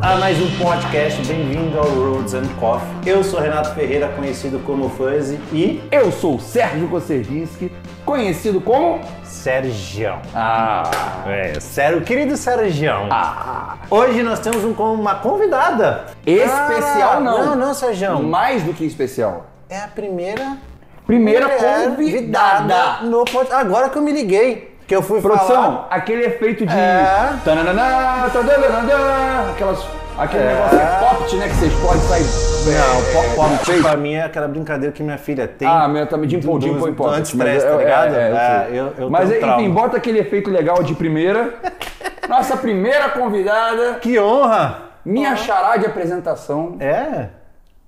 a mais um podcast, bem-vindo ao Roots and Coffee. Eu sou Renato Ferreira, conhecido como Fuzzy, e... eu sou o Sérgio Koserdinsky, conhecido como... Sergião. Sério, querido Sergião. Hoje nós temos uma convidada. Especial não. Não, Sergião. Mais do que especial. É a primeira convidada no podcast. Agora que eu me liguei. Que eu fui produção, aquele efeito de... Aquele negócio pop, né, que você explode e sai... Não, pop pra mim é aquela brincadeira que minha filha tem. Meu também, de pop. Anti-stress, tá ligado? Mas enfim, bota aquele efeito legal de primeira. Nossa primeira convidada. Que honra! Minha xará de apresentação. É?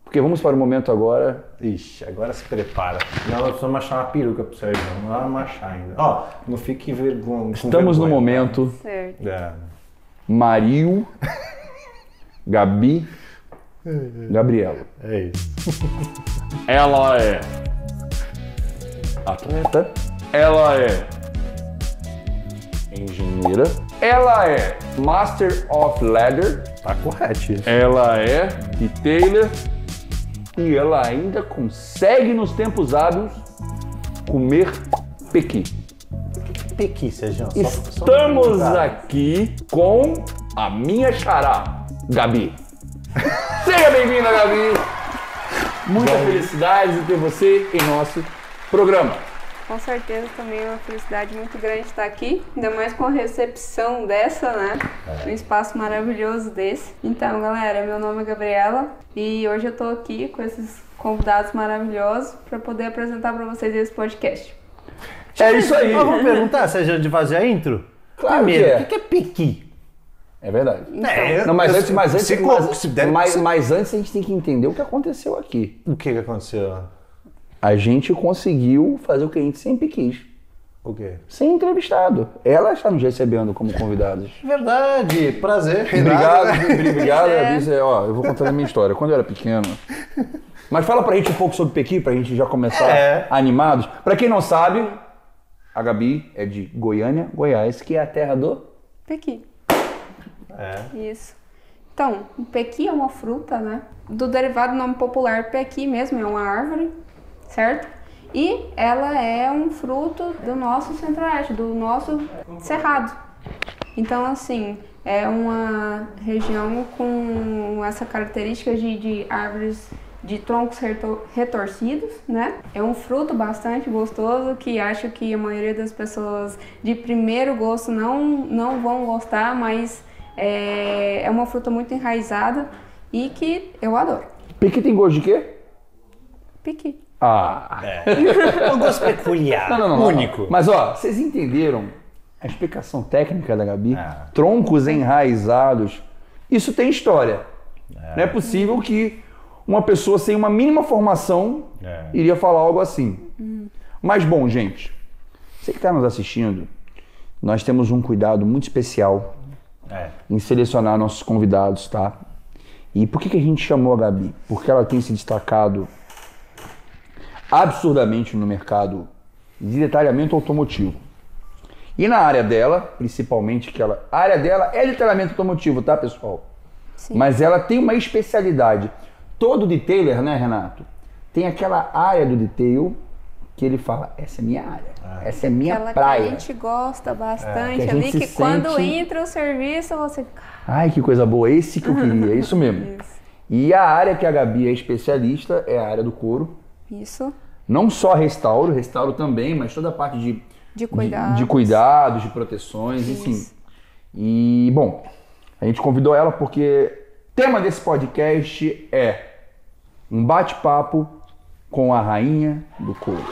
Porque vamos para o momento agora. Ixi, agora se prepara. Nós precisamos achar uma peruca pro Sérgio. Não vamos achar ainda. Ó, não fique vergonha. Estamos no momento. Certo. Mario, Gabi, Gabriela. É isso. Ela é atleta. Ela é engenheira. Ela é Master of Leather. Tá correto isso. Ela é detailer. E ela ainda consegue, nos tempos hábeis, comer pequi. Pequi, Sérgio. Estamos aqui com a minha xará, Gabi. Seja bem-vinda, Gabi. Muita felicidade de ter você em nosso programa. Com certeza também é uma felicidade muito grande estar aqui, ainda mais com a recepção dessa, né? Um espaço maravilhoso desse. Então, galera, meu nome é Gabriela e hoje eu tô aqui com esses convidados maravilhosos para poder apresentar para vocês esse podcast. É isso aí. Vamos perguntar, Sérgio, de fazer a intro? Claro. Primeiro, o que é pequi? É verdade. Então, Não, mas antes a gente tem que entender o que aconteceu aqui. O que aconteceu? A gente conseguiu fazer o que a gente sempre quis. O quê? Ser entrevistado. Ela está nos recebendo como convidados. Verdade, prazer. Obrigado. Eu vou contar a minha história. Quando eu era pequeno... Mas fala pra gente um pouco sobre pequi, pra gente já começar animados. Pra quem não sabe, a Gabi é de Goiânia, Goiás, que é a terra do... pequi. Isso. Então, o pequi é uma fruta, né? Do derivado do nome popular pequi mesmo, é uma árvore, certo? E ela é um fruto do nosso centro-oeste, do nosso cerrado. Então, assim, é uma região com essa característica de árvores de troncos retorcidos, né? É um fruto bastante gostoso que acho que a maioria das pessoas de primeiro gosto não vão gostar, mas é uma fruta muito enraizada e que eu adoro. Pequi tem gosto de quê? Pequi. Um gosto peculiar, único. Mas vocês entenderam a explicação técnica da Gabi? Troncos enraizados, isso tem história. Não é possível que uma pessoa sem uma mínima formação iria falar algo assim. Mas bom, gente, você que está nos assistindo, nós temos um cuidado muito especial em selecionar nossos convidados, tá? E por que a gente chamou a Gabi? Porque ela tem se destacado absurdamente no mercado de detalhamento automotivo. E na área dela, principalmente, a área dela é detalhamento automotivo, tá, pessoal? Sim. Mas ela tem uma especialidade. Todo detailer, né, Renato? Tem aquela área do detail que ele fala, essa é minha área, essa é minha praia. Que a gente gosta bastante que a ali, gente que se quando sente... entra o serviço você fica... Ai, que coisa boa, esse que eu queria, é isso mesmo. Isso. E a área que a Gabi é especialista é a área do couro. Isso. Não só restauro também, mas toda a parte De cuidados. de cuidados, de proteções, Isso. enfim. E, bom, a gente convidou ela porque o tema desse podcast é um bate-papo com a rainha do couro.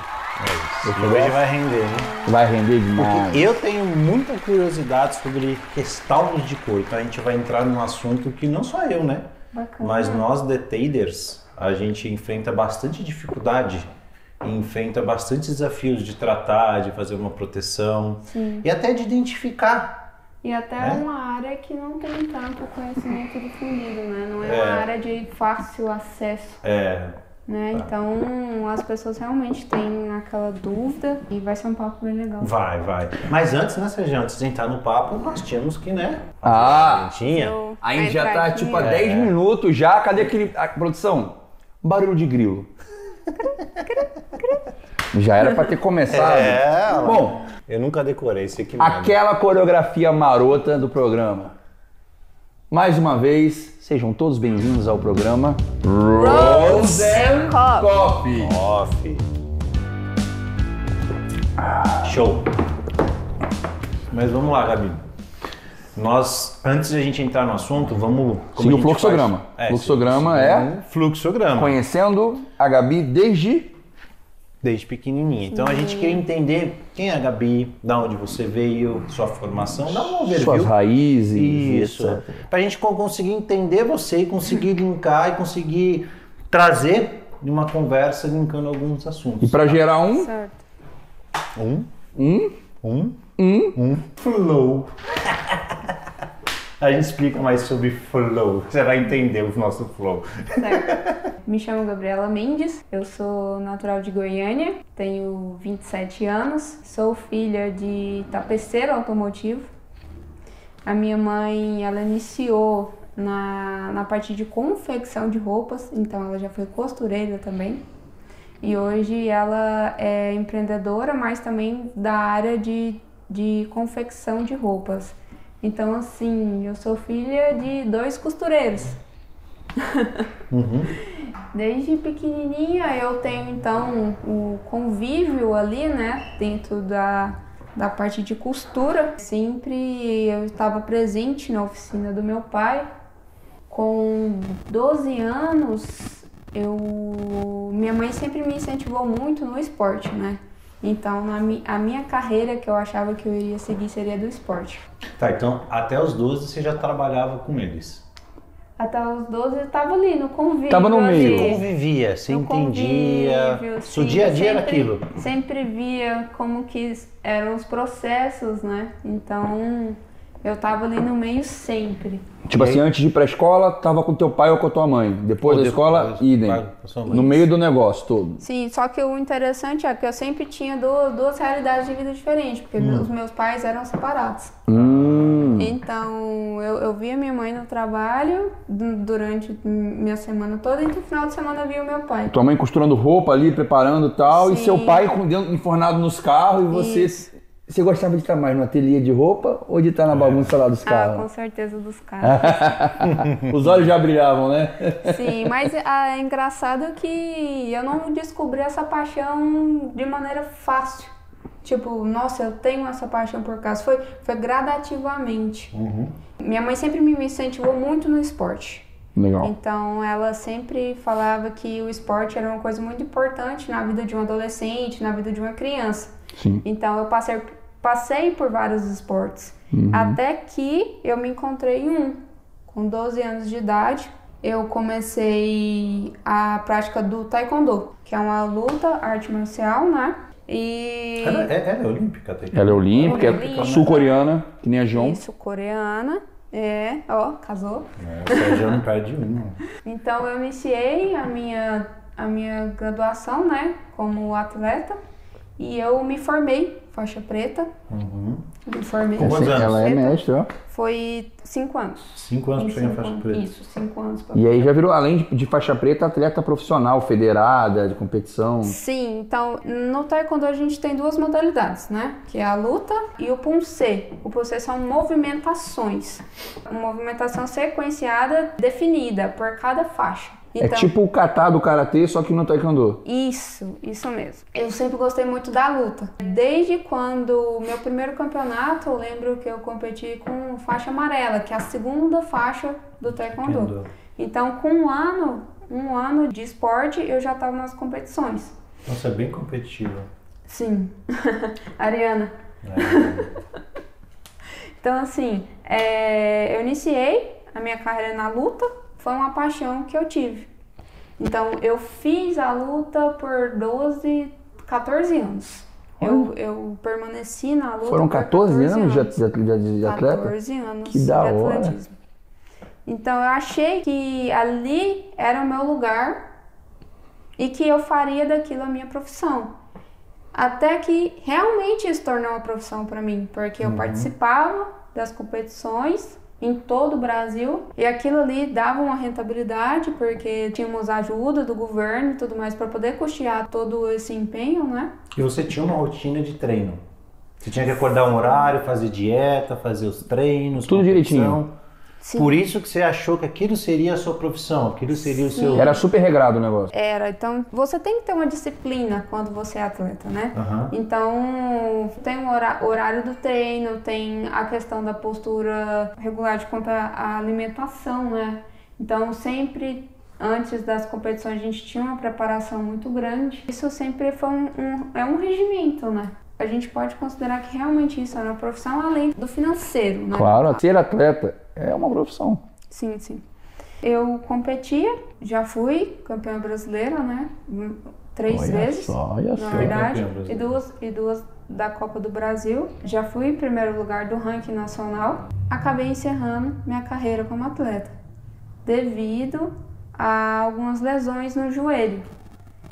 Hoje vai render, né? Vai render demais. Porque eu tenho muita curiosidade sobre restauros de couro. Então a gente vai entrar num assunto que não só eu, né? Bacana. Mas nós, detailers, a gente enfrenta bastante dificuldade, enfrenta bastante desafios de tratar, de fazer uma proteção. Sim. E até de identificar. E até uma área que não tem tanto conhecimento difundido, né? Não é uma área de fácil acesso. né? Tá. Então as pessoas realmente têm aquela dúvida e vai ser um papo bem legal. Vai. Mas antes, né, Sérgio, antes de entrar no papo, nós tínhamos que, né? A gente já tá tipo há 10 minutos já. Cadê a produção? Barulho de grilo. Já era pra ter começado. Bom, eu nunca decorei isso aqui. Aquela coreografia marota do programa. Mais uma vez, sejam todos bem-vindos ao programa Rose and Coffee. Show. Mas vamos lá, Gabi. Nós, antes de a gente entrar no assunto, vamos... Sim, o fluxograma. Fluxograma é... Fluxograma. Conhecendo a Gabi desde pequenininha. Então a gente queria entender quem é a Gabi, da onde você veio, sua formação, dá um overview. Suas raízes. Isso. Pra gente conseguir entender você e conseguir linkar e conseguir trazer uma conversa linkando alguns assuntos. E pra gerar um... Certo. Flow. A gente explica mais sobre flow. Você vai entender o nosso flow. Certo. Me chamo Gabriela Mendes, eu sou natural de Goiânia, tenho 27 anos, sou filha de tapeceiro automotivo. A minha mãe, ela iniciou na parte de confecção de roupas, então ela já foi costureira também. E hoje ela é empreendedora, mas também da área de confecção de roupas. Então, assim, eu sou filha de 2 costureiros. Desde pequenininha eu tenho, então, o convívio ali, né, dentro da parte de costura. Sempre eu estava presente na oficina do meu pai. Com 12 anos, minha mãe sempre me incentivou muito no esporte, né? Então, a minha carreira que eu achava que eu iria seguir seria do esporte. Tá, então até os 12 você já trabalhava com eles? Até os 12 eu estava ali no convívio. Tava no meio. Você convivia, você entendia. Seu dia a dia era aquilo. Sempre via como que eram os processos, né? Então, eu tava ali no meio sempre. Tipo assim, antes de ir pra escola, tava com teu pai ou com a tua mãe. Depois da escola, idem. No meio do negócio todo. Sim, só que o interessante é que eu sempre tinha duas realidades de vida diferentes, porque os meus pais eram separados. Então, eu via minha mãe no trabalho durante minha semana toda e no final de semana eu via o meu pai. Tua mãe costurando roupa ali, preparando e tal, Sim. E seu pai enfornado nos carros e você... Isso. Você gostava de estar mais no ateliê de roupa ou de estar na bagunça lá dos carros? Com certeza dos carros. Os olhos já brilhavam, né? Sim, mas é engraçado que eu não descobri essa paixão de maneira fácil. Tipo, nossa, eu tenho essa paixão por casa. Foi gradativamente. Minha mãe sempre me incentivou muito no esporte. Legal. Então, ela sempre falava que o esporte era uma coisa muito importante na vida de um adolescente, na vida de uma criança. Sim. Então, eu passei por vários esportes. Até que eu me encontrei em um. Com 12 anos de idade, eu comecei a prática do taekwondo, que é uma luta, arte marcial, né? E... Ela é olímpica? Ela é olímpica, é sul-coreana, que nem a João. Isso, coreana. Casou. O Sérgio não perde um. Então, eu iniciei a minha graduação, né, como atleta. E eu me formei, faixa preta. Me formei. Com quantos anos? Ela é mestre, ó. Foi 5 anos. 5 anos pra chegar faixa preta. Isso, 5 anos. E aí já virou, além de faixa preta, atleta profissional, federada, de competição. Sim, então no taekwondo a gente tem 2 modalidades, né? Que é a luta e o punse. O punse são movimentações. Uma movimentação sequenciada, definida por cada faixa. Então, é tipo o kata do karatê, só que no taekwondo. Isso mesmo. Eu sempre gostei muito da luta. Desde quando meu primeiro campeonato, eu lembro que eu competi com faixa amarela, que é a segunda faixa do taekwondo. Então, com um ano de esporte, eu já estava nas competições. Nossa, é bem competitiva. Sim. Ariana. Então, assim, eu iniciei a minha carreira na luta. Foi uma paixão que eu tive. Então, eu fiz a luta por 14 anos. Eu permaneci na luta. Foram 14 anos de atleta? 14 anos que da de hora. atletismo. Então, eu achei que ali era o meu lugar e que eu faria daquilo a minha profissão. Até que realmente isso tornou uma profissão para mim, porque eu participava das competições em todo o Brasil e aquilo ali dava uma rentabilidade, porque tínhamos ajuda do governo e tudo mais para poder custear todo esse empenho, né? E você tinha uma rotina de treino? Você tinha que acordar um horário, fazer dieta, fazer os treinos, tudo direitinho. Sim. Por isso que você achou que aquilo seria a sua profissão, aquilo seria o seu... Era super regrado o negócio. Era, então você tem que ter uma disciplina quando você é atleta, né? Então tem o horário do treino, tem a questão da postura regular de quanto à alimentação, né? Então sempre antes das competições a gente tinha uma preparação muito grande. Isso sempre foi um regimento, né? A gente pode considerar que realmente isso era uma profissão além do financeiro, né? Claro, ser atleta é uma profissão. Sim, sim. Eu competia, já fui campeã brasileira, né? 3 vezes, na verdade, e duas da Copa do Brasil. Já fui em primeiro lugar do ranking nacional. Acabei encerrando minha carreira como atleta, devido a algumas lesões no joelho.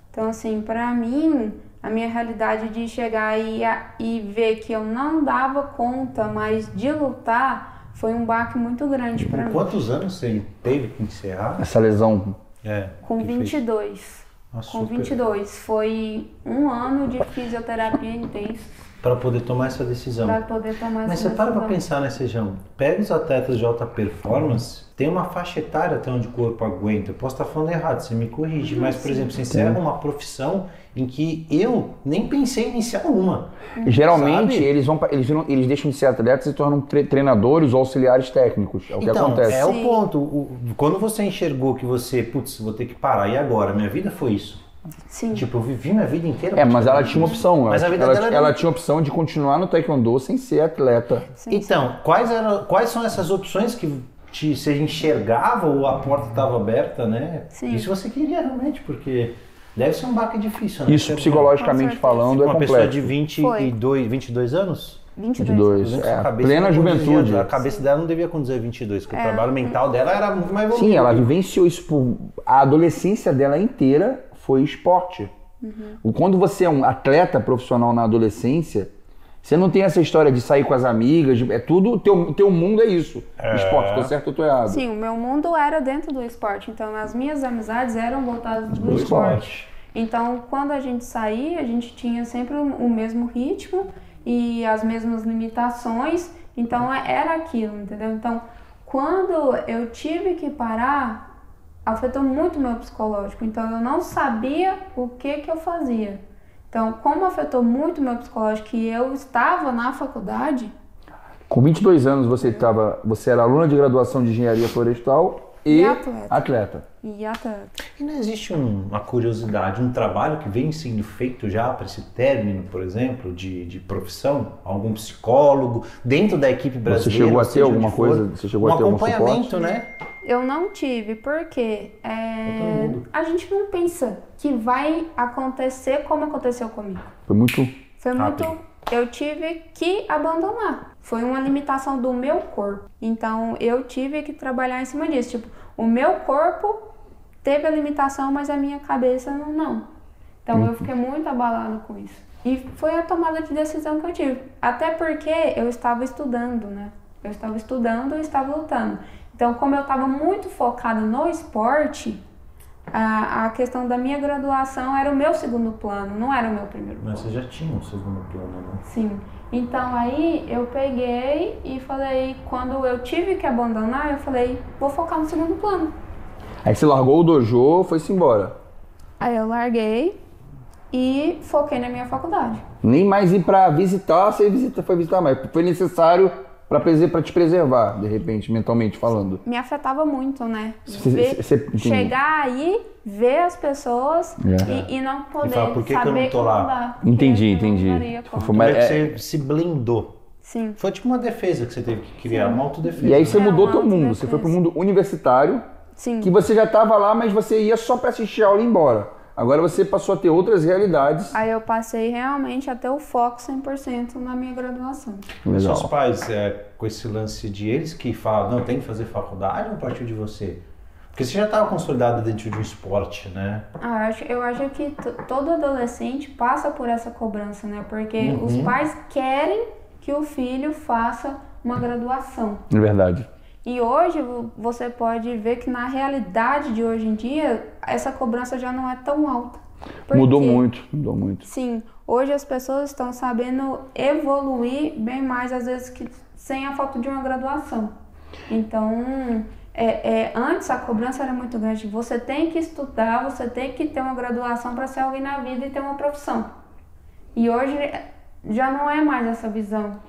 Então, assim, pra mim, a minha realidade de chegar e ver que eu não dava conta mais de lutar foi um baque muito grande para mim. Quantos anos você teve que encerrar? Essa lesão? Com 22. Com 22. Foi um ano de fisioterapia intensa. Para poder tomar essa decisão. Para poder tomar Mas essa você decisão. para pensar, né, Sejão? Pega os atletas de alta performance, tem uma faixa etária até onde o corpo aguenta. Eu posso estar falando errado, você me corrige. Mas, por exemplo, você encerra uma profissão em que eu nem pensei em iniciar uma. Geralmente, eles deixam de ser atletas e se tornam treinadores ou auxiliares técnicos. É o que acontece. É o ponto. Quando você enxergou que você, vou ter que parar, e agora? Minha vida foi isso. Sim. Tipo, eu vivi minha vida inteira. Mas ela tinha uma opção. Mas ela tinha a opção de continuar no taekwondo sem ser atleta. Sim, então, quais são essas opções que você enxergava ou a porta estava aberta, né? Sim. Isso você queria realmente, porque deve ser um baque difícil, né? Isso, psicologicamente falando, é uma complexo. pessoa de 22 anos? 22. Plena juventude. A cabeça dela não devia conduzir 22, porque o trabalho mental dela era muito mais evoluído. Sim, ela vivenciou isso a adolescência dela inteira foi esporte. Quando você é um atleta profissional na adolescência, você não tem essa história de sair com as amigas, é tudo, teu mundo é isso. Esporte, tô certo ou tô errado? Sim, o meu mundo era dentro do esporte, então as minhas amizades eram voltadas do esporte. Então, quando a gente saía, a gente tinha sempre o mesmo ritmo e as mesmas limitações, então era aquilo, entendeu? Então, quando eu tive que parar, afetou muito o meu psicológico, então eu não sabia o que eu fazia. Então, como afetou muito o meu psicológico e eu estava na faculdade... Com 22 anos você era aluna de graduação de engenharia florestal e atleta. E não existe uma curiosidade, um trabalho que vem sendo feito já para esse término, por exemplo, de profissão? Algum psicólogo dentro da equipe brasileira? Você chegou a ter alguma coisa? Você chegou a ter algum acompanhamento, né? Eu não tive, porque a gente não pensa que vai acontecer como aconteceu comigo. Foi muito rápido. Eu tive que abandonar. Foi uma limitação do meu corpo. Então, eu tive que trabalhar em cima disso. Tipo, o meu corpo teve a limitação, mas a minha cabeça não. Então, eu fiquei muito abalada com isso. E foi a tomada de decisão que eu tive. Até porque eu estava estudando, né? Eu estava estudando e estava lutando. Então, como eu estava muito focada no esporte, a questão da minha graduação era o meu segundo plano, não era o meu primeiro plano. Mas você já tinha um segundo plano, né? Sim. Então, aí eu peguei e falei, quando eu tive que abandonar, eu falei, vou focar no segundo plano. Aí você largou o dojo, foi-se embora. Aí eu larguei e foquei na minha faculdade. Nem mais ir pra visitar, foi visitar, mas foi necessário para te preservar, de repente, mentalmente falando. Me afetava muito, né? Chegar aí, ver as pessoas e não poder fala, por que saber eu não tô lá? Mudar, entendi. Como é que você se blindou? Sim. Foi tipo uma defesa que você teve que criar, uma autodefesa. E aí você mudou teu mundo, você foi pro mundo universitário, Sim. que você já estava lá, mas você ia só para assistir a aula e ir embora. Agora você passou a ter outras realidades. Aí eu passei realmente a ter o foco 100% na minha graduação. Os seus pais, com esse lance de eles que falam, não, tem que fazer faculdade ou partiu de você? Porque você já estava consolidado dentro de um esporte, né? Eu acho que todo adolescente passa por essa cobrança, né? Porque os pais querem que o filho faça uma graduação. É verdade. E hoje você pode ver que na realidade de hoje em dia, essa cobrança já não é tão alta. Mudou muito. Sim, hoje as pessoas estão sabendo evoluir bem mais, às vezes, que sem a falta de uma graduação. Então, antes a cobrança era muito grande. Você tem que estudar, você tem que ter uma graduação para ser alguém na vida e ter uma profissão. E hoje já não é mais essa visão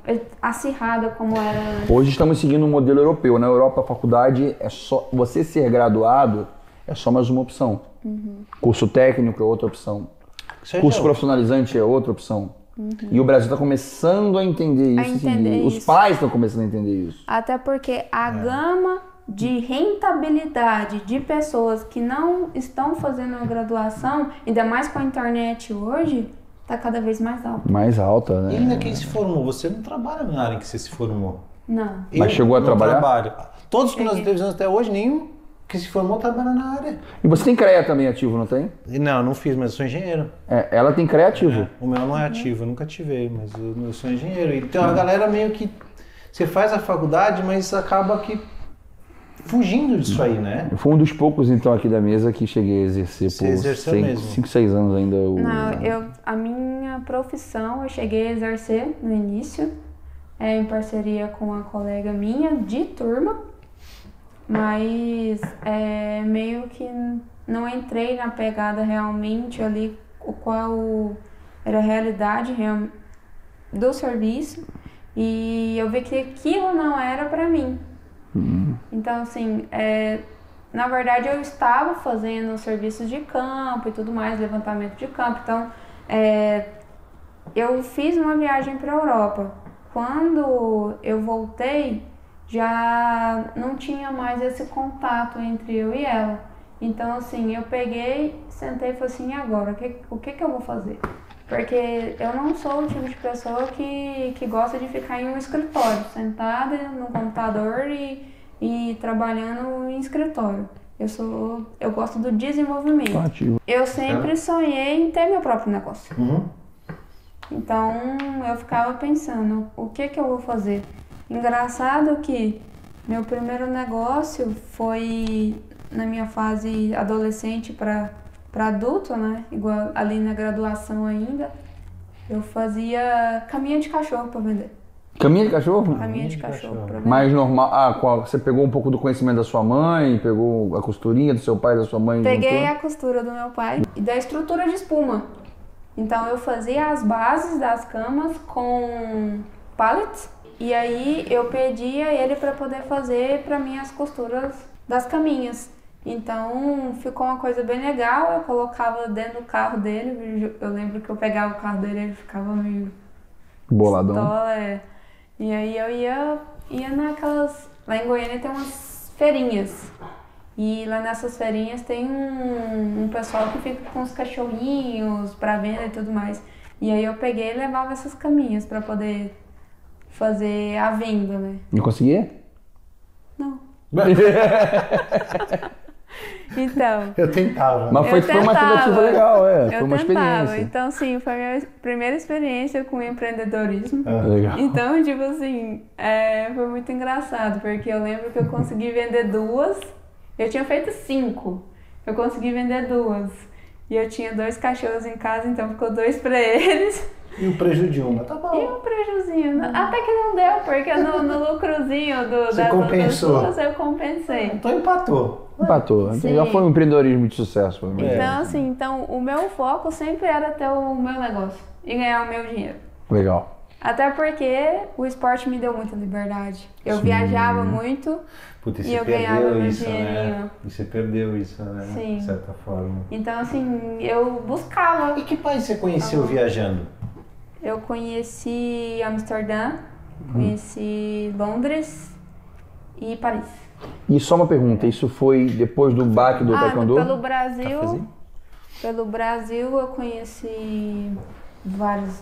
acirrada como era antes. Hoje estamos seguindo um modelo europeu. Na Europa, a faculdade é só... Você ser graduado é só mais uma opção. Curso técnico é outra opção. Curso profissionalizante é outra opção. E o Brasil está começando a entender isso. Os pais estão começando a entender isso. Até porque a gama de rentabilidade de pessoas que não estão fazendo a graduação, ainda mais com a internet hoje, está cada vez mais alta. Mais alta, né? E ainda quem se formou, você não trabalha na área em que você se formou. Não. Mas chegou a trabalhar? Trabalho. Todos que nós entrevistamos até hoje, nenhum que se formou trabalha na área. E você tem CREA também ativo, não tem? Não fiz, mas eu sou engenheiro. Ela tem CREA ativo. O meu não é ativo, eu nunca ativei, mas eu sou engenheiro. Então a galera meio que... Você faz a faculdade, mas acaba que fugindo disso aí, né? Eu fui um dos poucos, então, aqui da mesa que cheguei a exercer por 5, 6 anos ainda. A minha profissão eu cheguei a exercer no início, em parceria com uma colega minha de turma, mas meio que não entrei na pegada realmente ali, qual era a realidade do serviço, e eu vi que aquilo não era para mim. Então, assim, na verdade eu estava fazendo serviços de campo e tudo mais, levantamento de campo. Então, eu fiz uma viagem para a Europa. Quando eu voltei, já não tinha mais esse contato entre eu e ela. Então, assim, eu peguei, sentei e falei assim, e agora? O que eu vou fazer? Porque eu não sou o tipo de pessoa que gosta de ficar em um escritório, sentada no computador e trabalhando em escritório. Eu gosto do desenvolvimento. Eu sempre sonhei em ter meu próprio negócio. Então, eu ficava pensando, o que eu vou fazer? Engraçado que meu primeiro negócio foi na minha fase adolescente para adulto, né? Igual ali na graduação ainda, eu fazia caminha de cachorro para vender. Caminha de cachorro? Caminha de cachorro para vender. Mais normal. Você pegou um pouco do conhecimento da sua mãe, pegou a costurinha do seu pai e da sua mãe? Peguei a costura do meu pai e da estrutura de espuma. Então eu fazia as bases das camas com pallets e aí eu pedia ele para poder fazer para mim as costuras das caminhas. Então ficou uma coisa bem legal, eu colocava dentro do carro dele, eu lembro que eu pegava o carro dele e ele ficava meio boladão. E aí eu ia naquelas, lá em Goiânia tem umas feirinhas, e lá nessas feirinhas tem um pessoal que fica com os cachorrinhos para venda e tudo mais. E aí eu peguei e levava essas caminhas para poder fazer a venda, né? Não conseguia? Não. Então, eu tentava. Mas foi uma tentativa legal, foi uma experiência. Então, sim, foi a minha primeira experiência com empreendedorismo. Legal. Então, tipo assim, foi muito engraçado, porque eu lembro que eu consegui vender 2, eu tinha feito 5, eu consegui vender 2. E eu tinha 2 cachorros em casa, então ficou 2 pra eles. E o prejuízo de uma, tá bom. E um prejuzinho. Até que não deu, porque no lucrozinho das outras 2 eu compensei. Então empatou. Sim. Já foi um empreendedorismo de sucesso. Então, assim, o meu foco sempre era ter o meu negócio e ganhar o meu dinheiro. Legal. Até porque o esporte me deu muita liberdade. Eu viajava muito e eu ganhava meu dinheirinho. Né? E você perdeu isso, né? Sim. De certa forma. Então, assim, eu buscava. E que país você conheceu viajando? Eu conheci Amsterdã, conheci Londres e Paris. E só uma pergunta, isso foi depois do baque do taekwondo? Pelo Brasil eu conheci vários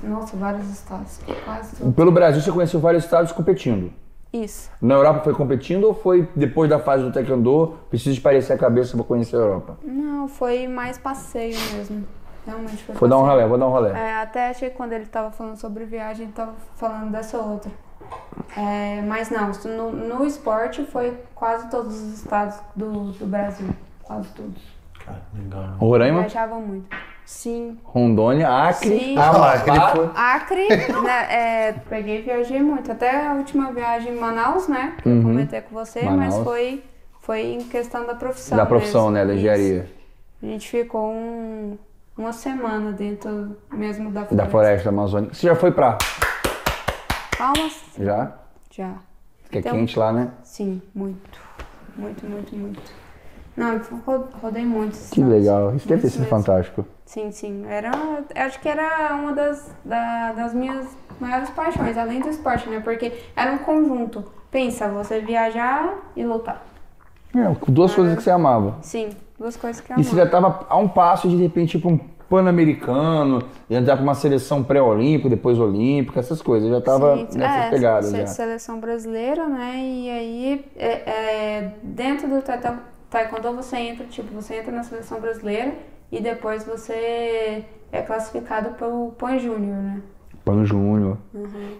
estados. Quase todos. Pelo Brasil você conheceu vários estados competindo? Isso. Na Europa foi competindo ou foi depois da fase do taekwondo, preciso esparecer a cabeça para conhecer a Europa? Não, foi mais passeio mesmo. Realmente foi Vou dar um rolê, vou dar um rolê. Até achei que quando ele tava falando sobre viagem, ele tava falando dessa outra. Mas não, no esporte foi quase todos os estados do Brasil. Quase todos. Cara, legal. Roraima? Viajavam muito. Sim. Rondônia, Acre. Sim. Acre, né, peguei e viajei muito. Até a última viagem em Manaus, né? Que eu comentei com você, Manaus. mas foi em questão da profissão. Da profissão, mesmo. né? Da engenharia. A gente ficou uma semana dentro mesmo da floresta. Da floresta amazônica. Você já foi pra? Palmas? Já? Já. Que é quente lá, né? Sim, muito. Muito, muito, muito. Não, eu rodei muito. Que legal. Isso deve ter sido fantástico. Sim, sim. Acho que era uma das minhas maiores paixões, além do esporte, né? Porque era um conjunto. Pensa, você viajar e lutar. Duas coisas que você amava. Sim, duas coisas que eu E amava. você já estava a um passo de repente, ir para um Pan-Americano, entrar para uma seleção pré-olímpica, depois olímpica, essas coisas. Já estava nessas pegadas. Já. Seleção brasileira, né? E aí, dentro do taekwondo, você entra na seleção brasileira e depois você é classificado pelo Pan Júnior, né? Pan Júnior.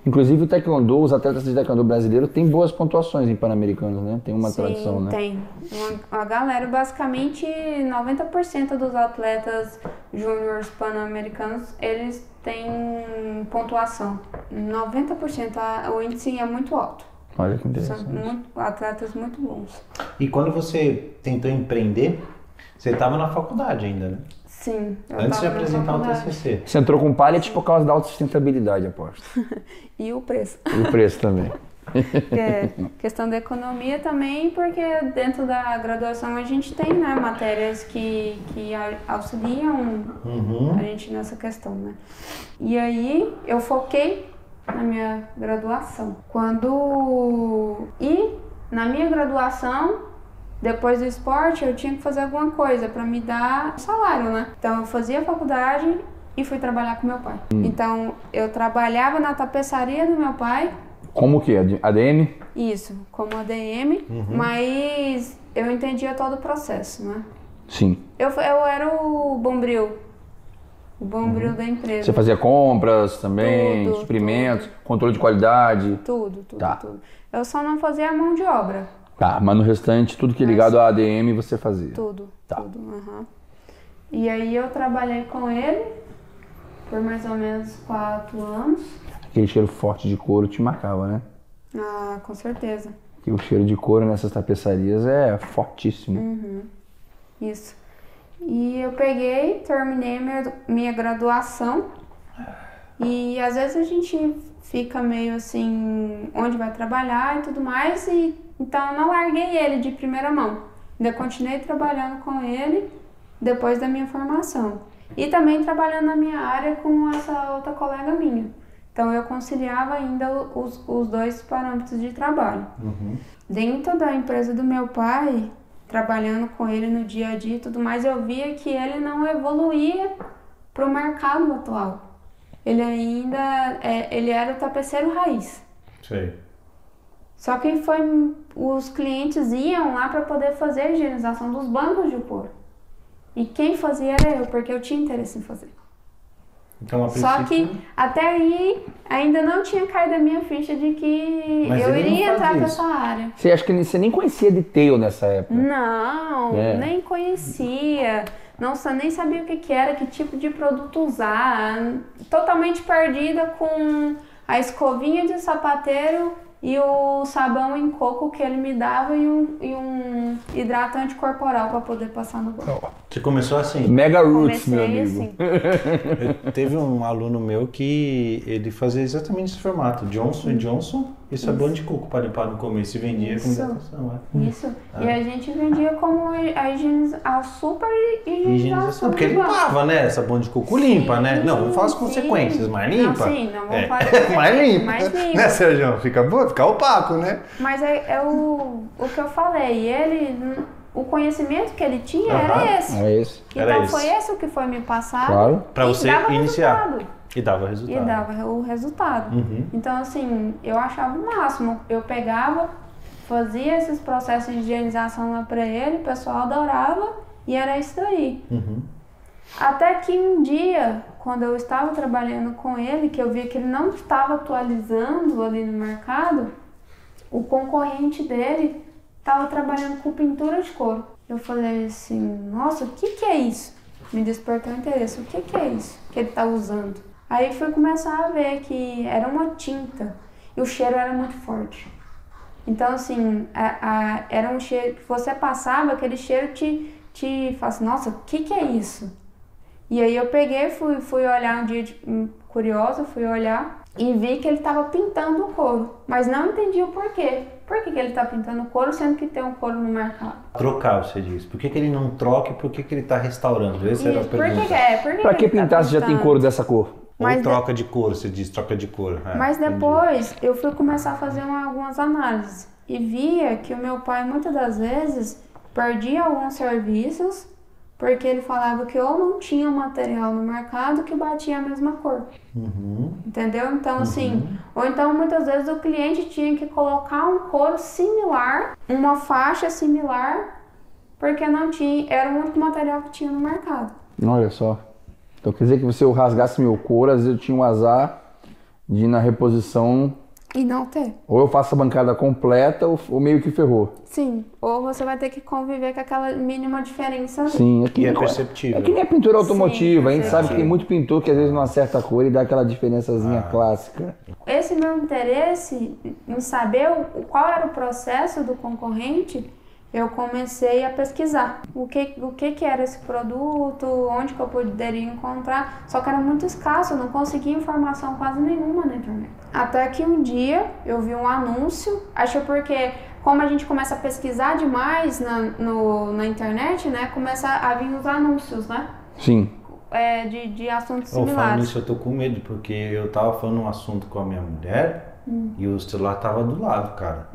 Inclusive o taekwondo, os atletas de taekwondo brasileiro têm boas pontuações em Pan-Americanos, né? Tem uma tradição, né? Tem. A galera, basicamente, 90% dos atletas júniores pan-americanos, eles têm pontuação. 90%, o índice é muito alto. Olha que interessante. São atletas muito bons. E quando você tentou empreender, você estava na faculdade ainda, né? Sim. Antes de apresentar o TCC. Você entrou com pallet por causa da autossustentabilidade, aposto. E o preço. E o preço também. Questão da economia também, porque dentro da graduação a gente tem, né, matérias que auxiliam a gente nessa questão, né? E aí eu foquei na minha graduação. E na minha graduação, depois do esporte, eu tinha que fazer alguma coisa para me dar salário, né? Então eu fazia faculdade e fui trabalhar com meu pai. Então eu trabalhava na tapeçaria do meu pai. Como o quê? ADM? Isso, como ADM, mas eu entendia todo o processo, né? Sim. Eu era o bombril. O bombril da empresa. Você fazia compras também, suprimentos, controle de qualidade? Tudo. Tá. Tudo. Eu só não fazia a mão de obra. Tá, mas no restante, tudo que é ligado à ADM você fazia? Tudo. Tá. Tudo. E aí eu trabalhei com ele por mais ou menos 4 anos. Aquele cheiro forte de couro te marcava, né? Ah, com certeza. Porque o cheiro de couro nessas tapeçarias é fortíssimo. Isso. E eu terminei minha graduação. E às vezes a gente fica meio assim, onde vai trabalhar e tudo mais. Então eu não larguei ele de primeira mão. Ainda continuei trabalhando com ele depois da minha formação. E também trabalhando na minha área com essa outra colega minha. Então eu conciliava ainda os dois parâmetros de trabalho. Dentro da empresa do meu pai, trabalhando com ele no dia a dia e tudo mais, eu via que ele não evoluía para o mercado atual. Ele ainda ele era o tapeceiro raiz. Sei. Só que os clientes iam lá para poder fazer a higienização dos bancos de couro. E quem fazia era eu, porque eu tinha interesse em fazer. Então, Só que até aí ainda não tinha caído a minha ficha de que eu iria entrar para essa área. Você acha que você nem conhecia detail nessa época? Não, nem conhecia. Não, nem sabia o que era, que tipo de produto usar. Totalmente perdida com a escovinha de sapateiro e o sabão em coco que ele me dava e um hidratante corporal para poder passar no banco. Você começou assim? Mega Roots, meu amigo. Assim. Teve um aluno meu que ele fazia exatamente esse formato, Johnson & Johnson e sabão de coco para limpar no começo e vendia com hidratação. Isso. E a gente vendia como a super higienização. Porque limpava, né? Sabão de coco limpa, né? Não, não faz consequências, mas limpa. Não vou fazer. Mais limpa. Mais limpa. Né, Sérgio? Fica opaco, né? Mas é o que eu falei, ele o conhecimento que ele tinha era esse. Era esse. Então foi esse o que foi me passado. Claro. Para você iniciar. Resultado. E dava resultado. E dava o resultado. Então, assim, eu achava o máximo. Eu pegava, fazia esses processos de higienização lá pra ele, o pessoal adorava e era isso aí. Até que um dia, quando eu estava trabalhando com ele, que eu vi que ele não estava atualizando ali no mercado, o concorrente dele estava trabalhando com pintura de couro. Eu falei assim, nossa, o que é isso? Me despertou o interesse, o que é isso que ele está usando? Aí fui começar a ver que era uma tinta e o cheiro era muito forte. Então, assim, era um cheiro que você passava, aquele cheiro te fala assim, nossa, o que é isso? E aí eu peguei, fui olhar um dia curiosa, fui olhar e vi que ele estava pintando o couro, mas não entendi o porquê. Por que ele está pintando o couro, sendo que tem um couro no mercado? Trocar, você diz. Por que ele não troca e por que ele está restaurando? Essa era a pergunta. Pra que pintar se já tem couro dessa cor? Ou troca de cor, você diz, troca de cor. Mas depois eu fui começar a fazer algumas análises e via que o meu pai muitas das vezes perdia alguns serviços porque ele falava que ou não tinha material no mercado que batia a mesma cor. Entendeu? Então, assim, ou então muitas vezes o cliente tinha que colocar um couro similar, uma faixa similar, porque não tinha, era o único material que tinha no mercado. Olha só. Então quer dizer que se eu rasgasse meu couro, às vezes eu tinha um azar de ir na reposição e não ter. Ou eu faço a bancada completa ou meio que ferrou. Sim, ou você vai ter que conviver com aquela mínima diferença. Sim, e é perceptível. É que nem a pintura automotiva. Sim, a gente sabe que tem muito pintor que às vezes não acerta a cor e dá aquela diferençazinha clássica. Esse meu interesse em saber qual era o processo do concorrente, eu comecei a pesquisar o que era esse produto, onde que eu poderia encontrar, só que era muito escasso, eu não conseguia informação quase nenhuma na internet. Até que um dia eu vi um anúncio, acho porque como a gente começa a pesquisar demais na internet, né, começa a vir os anúncios, né? Sim. De assuntos similares. Falando isso, eu tô com medo, porque eu tava falando um assunto com a minha mulher e o celular tava do lado, cara.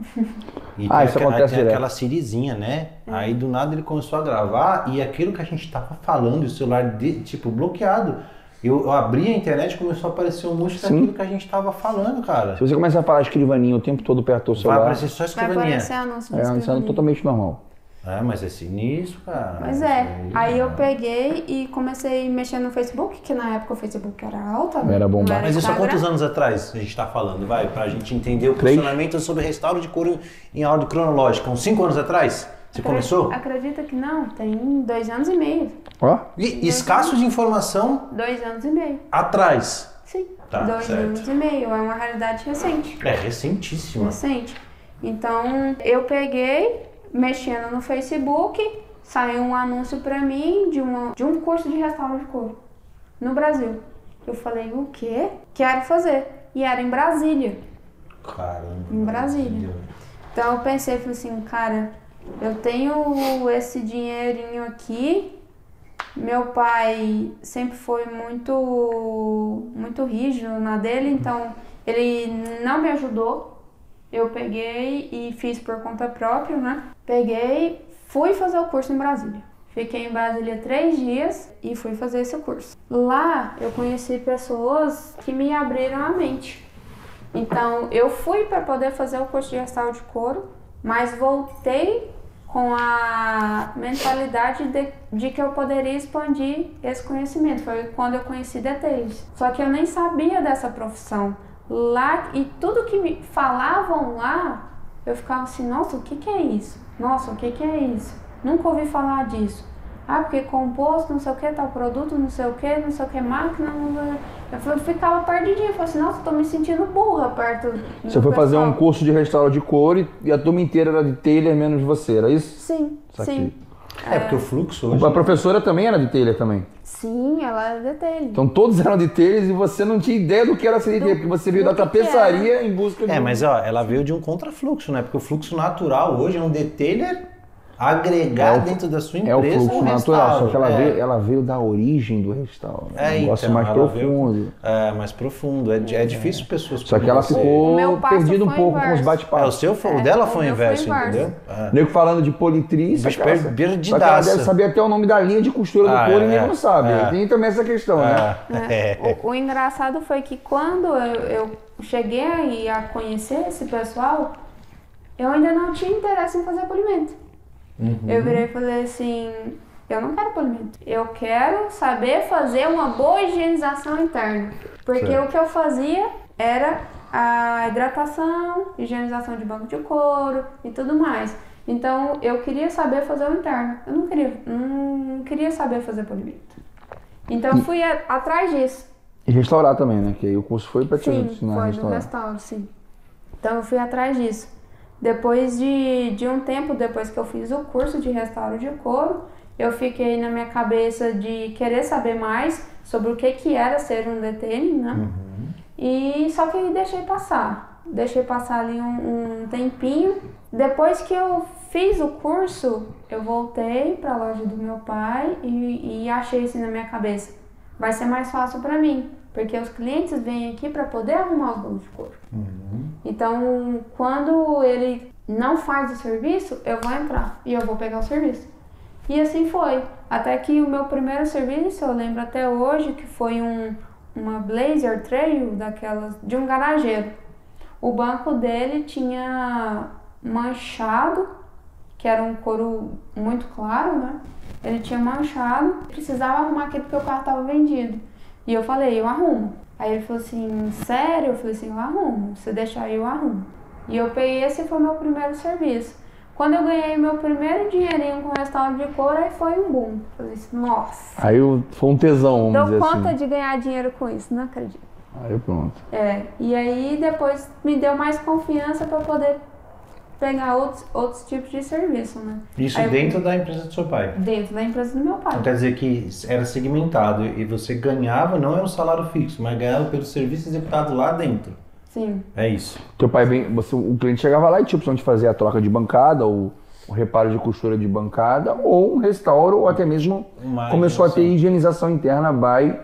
E isso acontece direto. Aquela Sirizinha, né? Aí do nada ele começou a gravar e aquilo que a gente tava falando, o celular tipo bloqueado. Eu abri a internet e começou a aparecer um monte daquilo que a gente tava falando, cara. Se você começar a falar escrivaninha o tempo todo perto do celular... Vai aparecer só escrivaninha. Vai aparecer anúncio de escrivaninha. É totalmente normal. Mas é sinistro, cara. Pois aí eu peguei e comecei a mexer no Facebook, que na época o Facebook era alto. Era bombado. Mas isso há quantos anos atrás a gente tá falando? Vai, pra gente entender o funcionamento sobre restauro de couro em ordem cronológica. Uns 5 anos atrás? Você começou? Acredita que não, tem 2 anos e meio. Ó. E escasso de informação? 2 anos e meio. Atrás? Sim, tá, 2 anos e meio, é uma realidade recente. É, recentíssima. Recente. Então, eu peguei, mexendo no Facebook, saiu um anúncio pra mim de um curso de restauro de couro no Brasil. Eu falei, o quê? Quero fazer. E era em Brasília. Caramba. Em Brasília. Então eu pensei, falei assim, cara, eu tenho esse dinheirinho aqui. Meu pai sempre foi muito rígido na dele, então ele não me ajudou. Eu peguei e fiz por conta própria, né? Peguei, fui fazer o curso em Brasília. Fiquei em Brasília 3 dias e fui fazer esse curso. Lá eu conheci pessoas que me abriram a mente. Então eu fui para poder fazer o curso de restauro de couro, mas voltei com a mentalidade de que eu poderia expandir esse conhecimento. Foi quando eu conheci details. Só que eu nem sabia dessa profissão. Lá, e tudo que me falavam lá, eu ficava assim, nossa, o que é isso? Nossa, o que é isso? Nunca ouvi falar disso. Ah, porque composto, não sei o que, tal produto, não sei o que, máquina, eu ficava perdidinha, eu falei assim, nossa, tô me sentindo burra perto do Você foi fazer um curso de restauro de couro e a turma inteira era de tailor, menos você, era isso? Sim, sim. Porque o fluxo hoje... A professora também era de tailor também? Sim, ela era de tailor. Então todos eram de tailor e você não tinha ideia do que era ser de tailor, porque você veio da tapeçaria em busca de... mas ó, ela veio de um contrafluxo, né? Porque o fluxo natural hoje é um detailer agregar dentro da sua empresa. É o fluxo natural, só que ela veio da origem do restauro. Um negócio mais profundo. Mais profundo. É difícil pessoas... Só que ela ficou perdida um pouco com os bate-papos. O dela foi o inverso, entendeu? Nego falando de politriz, só que ela deve saber até o nome da linha de costura do couro e ninguém não sabe. Tem também essa questão, né? O engraçado foi que quando eu cheguei a conhecer esse pessoal, eu ainda não tinha interesse em fazer polimento. Eu virei e falei assim, eu não quero polimento. Eu quero saber fazer uma boa higienização interna. Porque o que eu fazia era a hidratação, higienização de banco de couro e tudo mais. Então eu queria saber fazer o interno. Eu não queria saber fazer polimento. Então eu fui atrás disso. E restaurar também, né? Que aí o curso foi pra te ensinar a restaurar. Sim, foi do restauro, sim. Então eu fui atrás disso. Depois de um tempo, depois que eu fiz o curso de restauro de couro, eu fiquei na minha cabeça de querer saber mais sobre o que era ser um detailing, né? E só que deixei passar ali um tempinho. Depois que eu fiz o curso, eu voltei para a loja do meu pai e achei assim na minha cabeça, vai ser mais fácil para mim, porque os clientes vêm aqui para poder arrumar os bolos de couro. Então, quando ele não faz o serviço, eu vou entrar e eu vou pegar o serviço. E assim foi. Até que o meu primeiro serviço, eu lembro até hoje, que foi uma Blazer Trail de um garageiro. O banco dele tinha manchado, que era um couro muito claro, né? Ele tinha manchado, precisava arrumar aquilo porque o carro estava vendido. E eu falei, eu arrumo. Aí ele falou assim, sério? Eu falei assim, eu arrumo. Se deixar aí, eu arrumo. E eu peguei, esse foi o meu primeiro serviço. Quando eu ganhei meu primeiro dinheirinho com restauro de couro, aí foi um boom. Falei assim, nossa. Aí foi um tesão, vamos dizer assim. Deu conta de ganhar dinheiro com isso, não acredito. Aí pronto. E aí depois me deu mais confiança para poder pegar outros tipos de serviço, né? Isso aí, dentro da empresa do seu pai? Dentro da empresa do meu pai. Então quer dizer que era segmentado e você ganhava, não era um salário fixo, mas ganhava pelo serviço executado lá dentro. Sim. É isso. Teu pai o cliente chegava lá e tinha opção de fazer a troca de bancada ou o reparo de costura de bancada ou um restauro ou até mesmo começou a ter higienização interna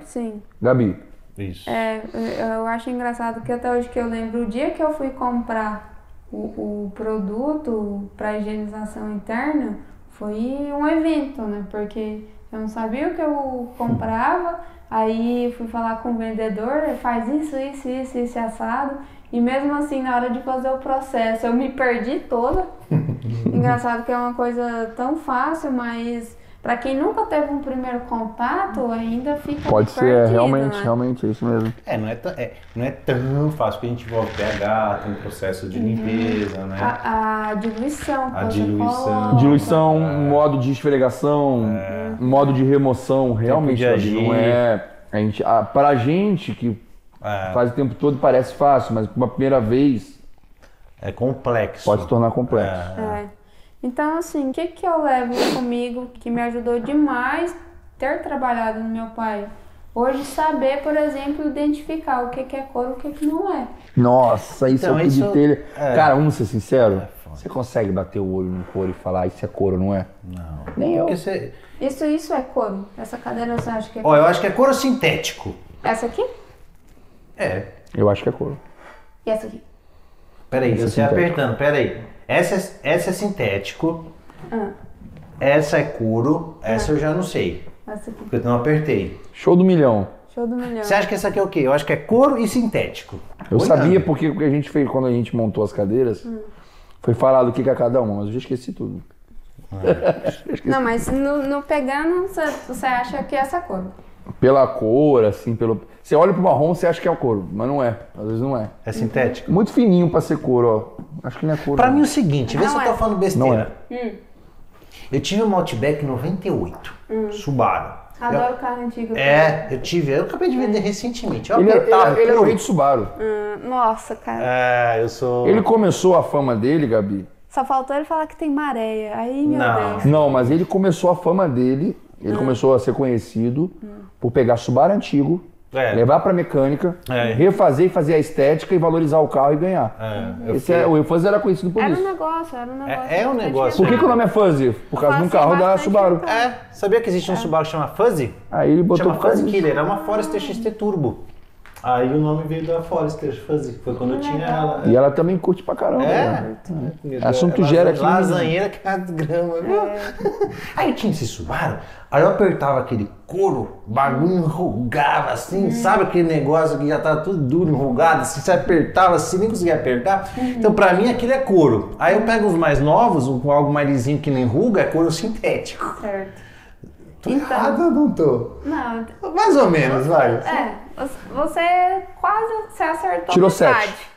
Sim. Gabi. Isso. Eu acho engraçado que até hoje que eu lembro o dia que eu fui comprar o produto para higienização interna, foi um evento, né? Porque eu não sabia o que eu comprava, aí fui falar com o vendedor, faz isso assado, e mesmo assim na hora de fazer o processo eu me perdi toda. Engraçado que é uma coisa tão fácil, mas para quem nunca teve um primeiro contato, ainda fica pode ser, perdido, realmente, é isso mesmo. Não é tão fácil, porque a gente volta pH, tem um processo de limpeza, né? A diluição. Diluição, modo de esfregação, modo de remoção, realmente não é... Pra gente que faz o tempo todo parece fácil, mas uma primeira vez... É complexo. Pode se tornar complexo. Então, assim, o que eu levo comigo que me ajudou demais ter trabalhado no meu pai? Hoje, saber, por exemplo, identificar o que é couro e o que não é. Nossa, isso é o que de telha. Cara, vamos ser sinceros, você consegue bater o olho no couro e falar isso é couro, não é? Não. Nem eu. Isso é couro? Essa cadeira você acha que é couro? Eu acho que é couro sintético. Essa aqui? Eu acho que é couro. E essa aqui? Peraí, você apertando, peraí. Essa é sintético, essa é couro, essa eu já não sei, essa aqui. porque eu não apertei. Show do milhão. Você acha que essa aqui é o quê? Eu acho que é couro e sintético. Eu sabia porque a gente fez, quando a gente montou as cadeiras, foi falado o que é cada uma, mas eu já esqueci tudo. Não, mas no pegando, você acha que é essa cor? Pela cor, assim, Você olha pro marrom, você acha que é o couro, mas não é. Às vezes não é. É sintético? Muito fininho pra ser couro, ó. Acho que não é couro. Pra mim é o seguinte, vê se eu tô falando besteira. Não é. Eu tive um Outback 98, Subaru. Adoro carro antigo. Eu acabei de vender recentemente. Ele era o rei de Subaru. Nossa, cara. Eu sou... Ele começou a fama dele, Gabi. Só faltou ele falar que tem maréia. Aí, meu Deus. Não, mas ele começou a fama dele, ele começou a ser conhecido por pegar Subaru antigo Levar pra mecânica, refazer e fazer a estética e valorizar o carro e ganhar. O Fuzzy era conhecido por isso. Era um negócio. É um negócio. Por que o nome é Fuzzy? Por causa de um carro da Subaru. Sabia que existe um Subaru que chama Fuzzy? Aí ele botou Chama Fuzzy Killer, é uma Forester XT Turbo. Aí o nome veio da Forester Fuzzy, foi quando eu tinha ela. E ela também curte pra caramba. Assunto gera aqui. Lasanheira que é grama, viu? Aí tinha esse Subaru, aí eu apertava aquele couro, o bagulho enrugava assim, sabe aquele negócio que já tava tudo duro, enrugado, assim, você apertava assim, nem conseguia apertar. Então pra mim aquilo é couro. Aí eu pego os mais novos, com algo mais lisinho que não enruga, é couro sintético. Certo. Tô errado ou não tô? Não. Mais ou menos, vai. Você quase acertou. Tirou metade. 7.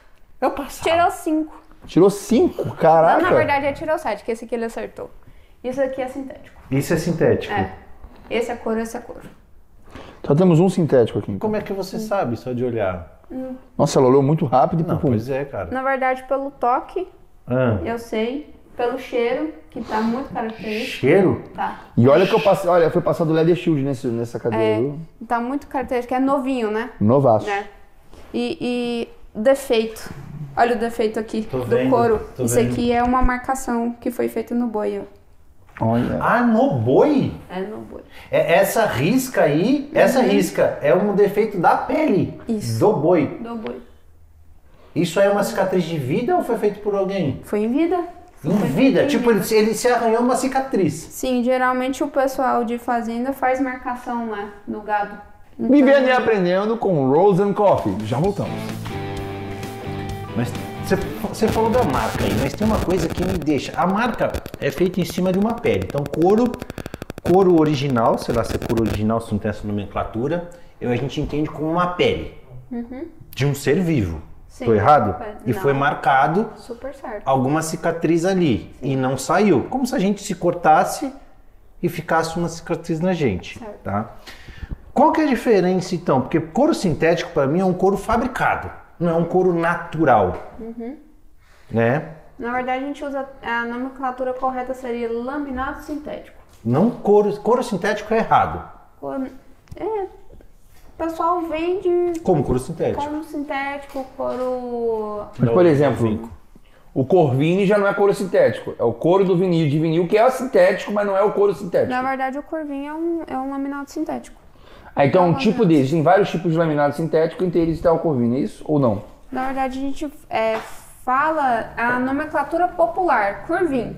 Eu passava. Tirou 5. Tirou 5? Caraca. Não, na verdade, ele tirou 7, que esse aqui ele acertou. Isso aqui é sintético. Isso é sintético? Esse é couro, esse é couro. Só temos um sintético aqui. Então. Como é que você sabe, só de olhar? Nossa, ela olhou muito rápido e Não, pois é, cara. Na verdade, pelo toque, eu sei. Pelo cheiro, que tá muito característico. Cheiro? Tá. E olha que eu passei, olha, foi passado o Leather Shield nessa cadeira, viu? Tá muito característico, é novinho, né? Novaço. E defeito. Olha o defeito aqui do vendo, couro. Isso vendo. aqui é uma marcação que foi feita no boi, ó. Olha. Ah, no boi? É no boi. Essa risca aí, essa risca é um defeito da pele. Isso. Do boi. Do boi. Isso aí é uma cicatriz de vida ou foi feito por alguém? Foi em vida. Em vida? Tipo, ele se arranhou uma cicatriz. Sim, geralmente o pessoal de fazenda faz marcação lá no gado. Vivendo e aprendendo com Rose and Coffee. Já voltamos. Mas você falou da marca aí, mas tem uma coisa que me deixa. A marca é feita em cima de uma pele. Então, couro original, sei lá se é couro original, se não tem essa nomenclatura, a gente entende como uma pele de um ser vivo. Sim. Tô errado? E Não. foi marcado Super certo. alguma cicatriz ali. Sim. E não saiu. Como se a gente se cortasse e ficasse uma cicatriz na gente. Certo. Tá? Qual que é a diferença então? Porque couro sintético para mim é um couro fabricado. Não é um couro natural. Né? Na verdade, a gente usa a nomenclatura correta seria laminado sintético. Não couro sintético é errado. O pessoal vende Como couro sintético? como sintético, couro... Mas, por exemplo, o Corvine já não é couro sintético. É o couro do vinil, de vinil, que é sintético, mas não é o couro sintético. Na verdade, o corvinho é um laminado sintético. Então, um tipo desses. Tem vários tipos de laminado sintético, entre eles está o Corvine, é isso ou não? Na verdade, a gente fala a nomenclatura popular, corvinho.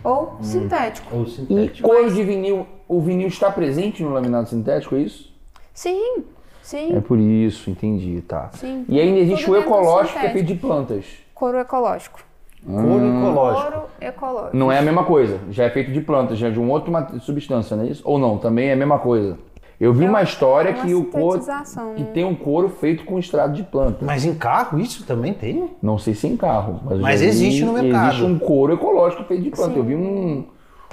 Ou sintético. Ou E sintético. couro de vinil, o vinil está presente no laminado sintético, é isso? Sim, sim. É por isso, entendi, tá. Sim. E ainda existe Tudo o dentro do ecológico, que é sintético. feito de plantas. Couro ecológico. Couro ecológico. Couro ecológico. Não é a mesma coisa, já é feito de plantas, já é de uma outra substância, não é isso? Ou não, também é a mesma coisa. Eu vi uma história uma que o couro sintetização, que né? tem um couro feito com extrato de planta. Mas em carro isso também tem? Não sei se em carro, mas, Mas eu já vi- existe no mercado. Existe um couro ecológico feito de planta. Sim. Eu vi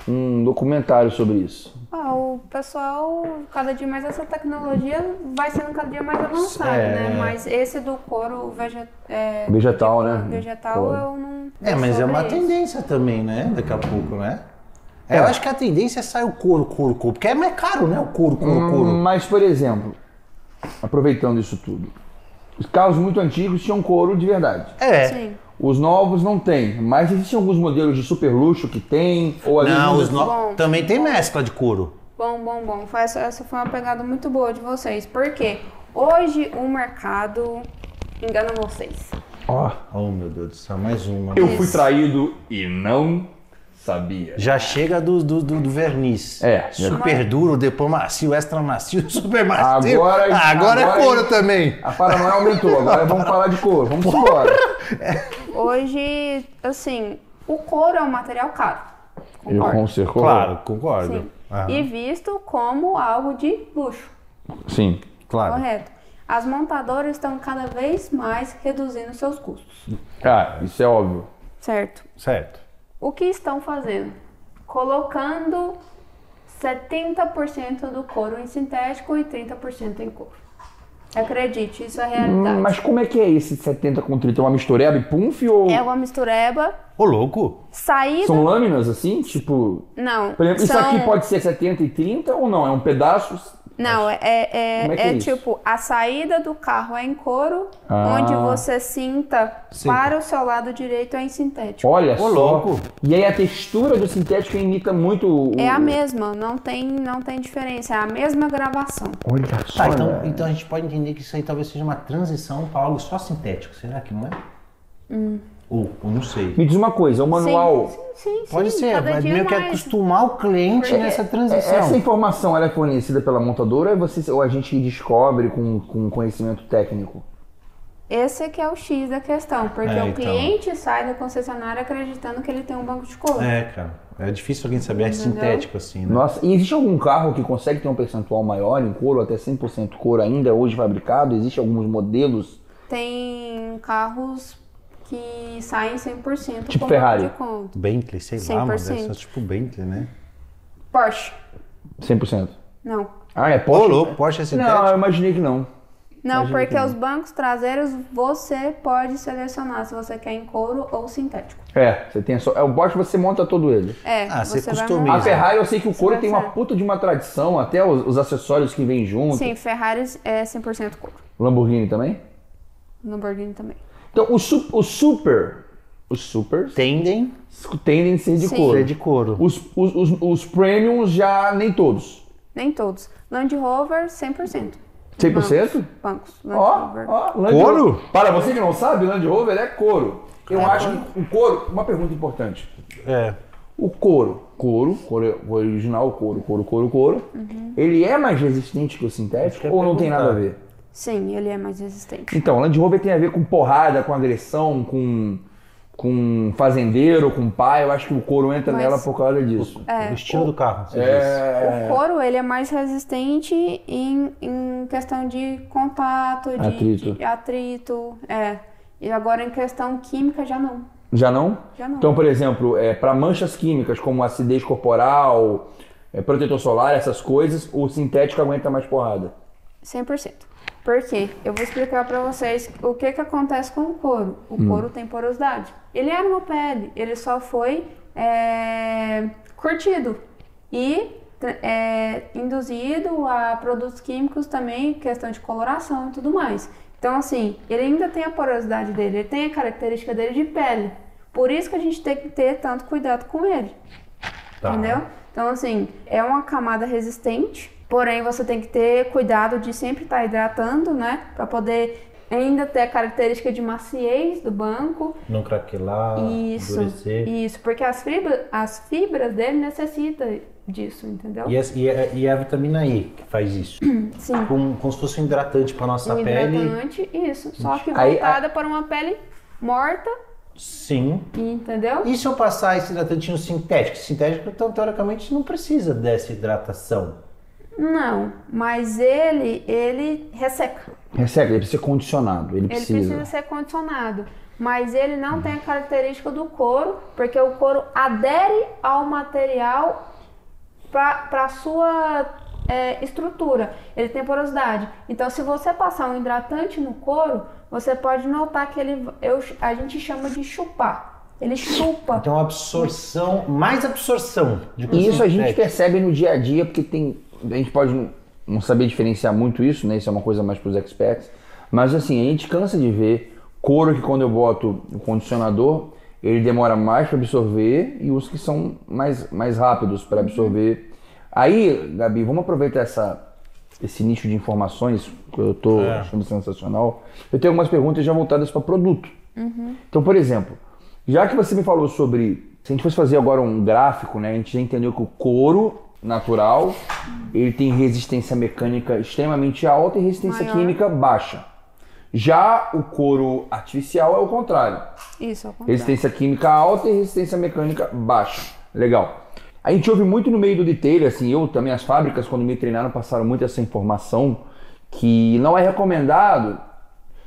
um documentário sobre isso. O pessoal, cada dia mais essa tecnologia vai sendo cada dia mais avançada, né? Mas esse do couro Vegetal, né? Vegetal Couro. eu não... Mas é uma sobre isso. tendência também, né? Daqui a pouco, né? Eu acho que a tendência é sair o couro, porque é mais caro, né? O couro. Mas, por exemplo, aproveitando isso tudo, os carros muito antigos tinham couro de verdade. Sim. Os novos não tem, mas existem alguns modelos de super luxo que tem, ou ali Não, os Bom. novos também tem mescla de couro. Bom. Essa foi uma pegada muito boa de vocês. Porque hoje o mercado engana vocês. Ó, Oh, meu Deus do céu, mais uma. eu fui traído e não sabia. Já chega do verniz. É. Super duro, depois macio, extra macio, super macio. Agora é couro também. A paranoia aumentou, agora vamos falar de couro, vamos embora. Hoje, assim, o couro é um material caro. Eu concordo. Claro, concordo. Sim. Aham. E visto como algo de luxo. Sim. Claro. Correto. As montadoras estão cada vez mais reduzindo seus custos. Isso é óbvio. Certo? Certo. O que estão fazendo? Colocando 70% do couro em sintético e 30% em couro. Acredite, isso é a realidade. Mas como é que é esse 70 com 30? É uma mistureba e punf ou... É uma mistureba. Ô, louco. Saída... São lâminas assim? Tipo... Não. Por exemplo, isso são- aqui pode ser 70 e 30 ou não? É um pedaço Não, é tipo, a saída do carro é em couro, onde você cinta para o seu lado direito é em sintético. Olha só. Louco. E aí a textura do sintético imita muito É a mesma, não tem diferença, é a mesma gravação. Olha só. Então a gente pode entender que isso aí talvez seja uma transição para algo só sintético, será que não é? Ou não sei. Me diz uma coisa, o manual... Sim, pode ser, mas meio que acostumar o cliente nessa transição. Essa informação ela é fornecida pela montadora ou a gente descobre com conhecimento técnico? Esse que é o X da questão, porque o cliente sai da concessionária acreditando que ele tem um banco de couro. Cara. É difícil alguém saber, é sintético assim, né? Nossa, e existe algum carro que consegue ter um percentual maior em couro, até 100% couro ainda hoje fabricado? Existem alguns modelos? Tem carros que saem 100% tipo com Ferrari. de conta. Bentley, sei 100%. lá, mas deve ser tipo Bentley, né? Porsche. 100%? Não. É Porsche? Porsche é sintético? Não, eu imaginei que não. Não, porque os bancos traseiros você pode selecionar se você quer em couro ou sintético. Você tem o Porsche você monta todo ele. Você vai customiza. montar. A Ferrari eu sei que o couro tem uma puta de uma tradição, até os acessórios que vêm junto. Sim, Ferrari é 100% couro. Lamborghini também? Lamborghini também. Então os supers tendem a ser de couro. Ser de couro. Os premiums já nem todos. Nem todos. Land Rover 100%. 100%? Bancos. Land Rover. Couro? Para você que não sabe, Land Rover é couro. Eu acho que o couro... Uma pergunta importante. O couro original, couro, ele é mais resistente que o sintético ou não tem nada a ver? Sim, ele é mais resistente. Então, Land Rover tem a ver com porrada, com agressão, com fazendeiro, com pai. Eu acho que o couro entra nela por causa disso. O estilo do carro, você O couro, ele é mais resistente em questão de contato, de atrito. E agora em questão química já não. Já não? Já não. Então, por exemplo, para manchas químicas como acidez corporal, protetor solar, essas coisas, o sintético aguenta mais porrada. 100%. Por quê? Eu vou explicar para vocês o que acontece com o couro. O couro tem porosidade. Ele era uma pele, ele só foi curtido e induzido a produtos químicos também, questão de coloração e tudo mais. Então, assim, ele ainda tem a porosidade dele, ele tem a característica dele de pele. Por isso que a gente tem que ter tanto cuidado com ele. Entendeu? Então, assim, é uma camada resistente, porém você tem que ter cuidado de sempre estar hidratando, né? Para poder ainda ter a característica de maciez do banco. Não craquelar, endurecer. Isso, porque as fibras dele necessitam disso, entendeu? E a vitamina E que faz isso? Sim. Como se fosse um hidratante para nossa pele. Hidratante, isso. Só que voltada para uma pele morta. Sim. Entendeu? E se eu passar esse hidratantinho sintético? Sintético, então, teoricamente, não precisa dessa hidratação. Não, mas ele resseca. Resseca, ele precisa ser condicionado. Ele precisa ser condicionado. Mas ele não tem a característica do couro, porque o couro adere ao material para a sua estrutura. Ele tem porosidade. Então, se você passar um hidratante no couro, você pode notar que a gente chama de chupar. Ele chupa. Então, mais absorção. E isso a gente percebe no dia a dia, porque a gente pode não saber diferenciar muito isso, né? Isso é uma coisa mais para os experts. Mas assim, a gente cansa de ver couro que quando eu boto o condicionador, ele demora mais para absorver e os que são mais rápidos para absorver. Aí, Gabi, vamos aproveitar esse nicho de informações que eu estou achando sensacional. Eu tenho algumas perguntas já voltadas para produto. Então, por exemplo, já que você me falou sobre... Se a gente fosse fazer agora um gráfico, né? A gente já entendeu que o couro natural, ele tem resistência mecânica extremamente alta e resistência química baixa. Já o couro artificial é o contrário. Isso, é o contrário. Resistência química alta e resistência mecânica baixa. Legal. A gente ouve muito no meio do detail, assim, também as fábricas, quando me treinaram, passaram muito essa informação, que não é recomendado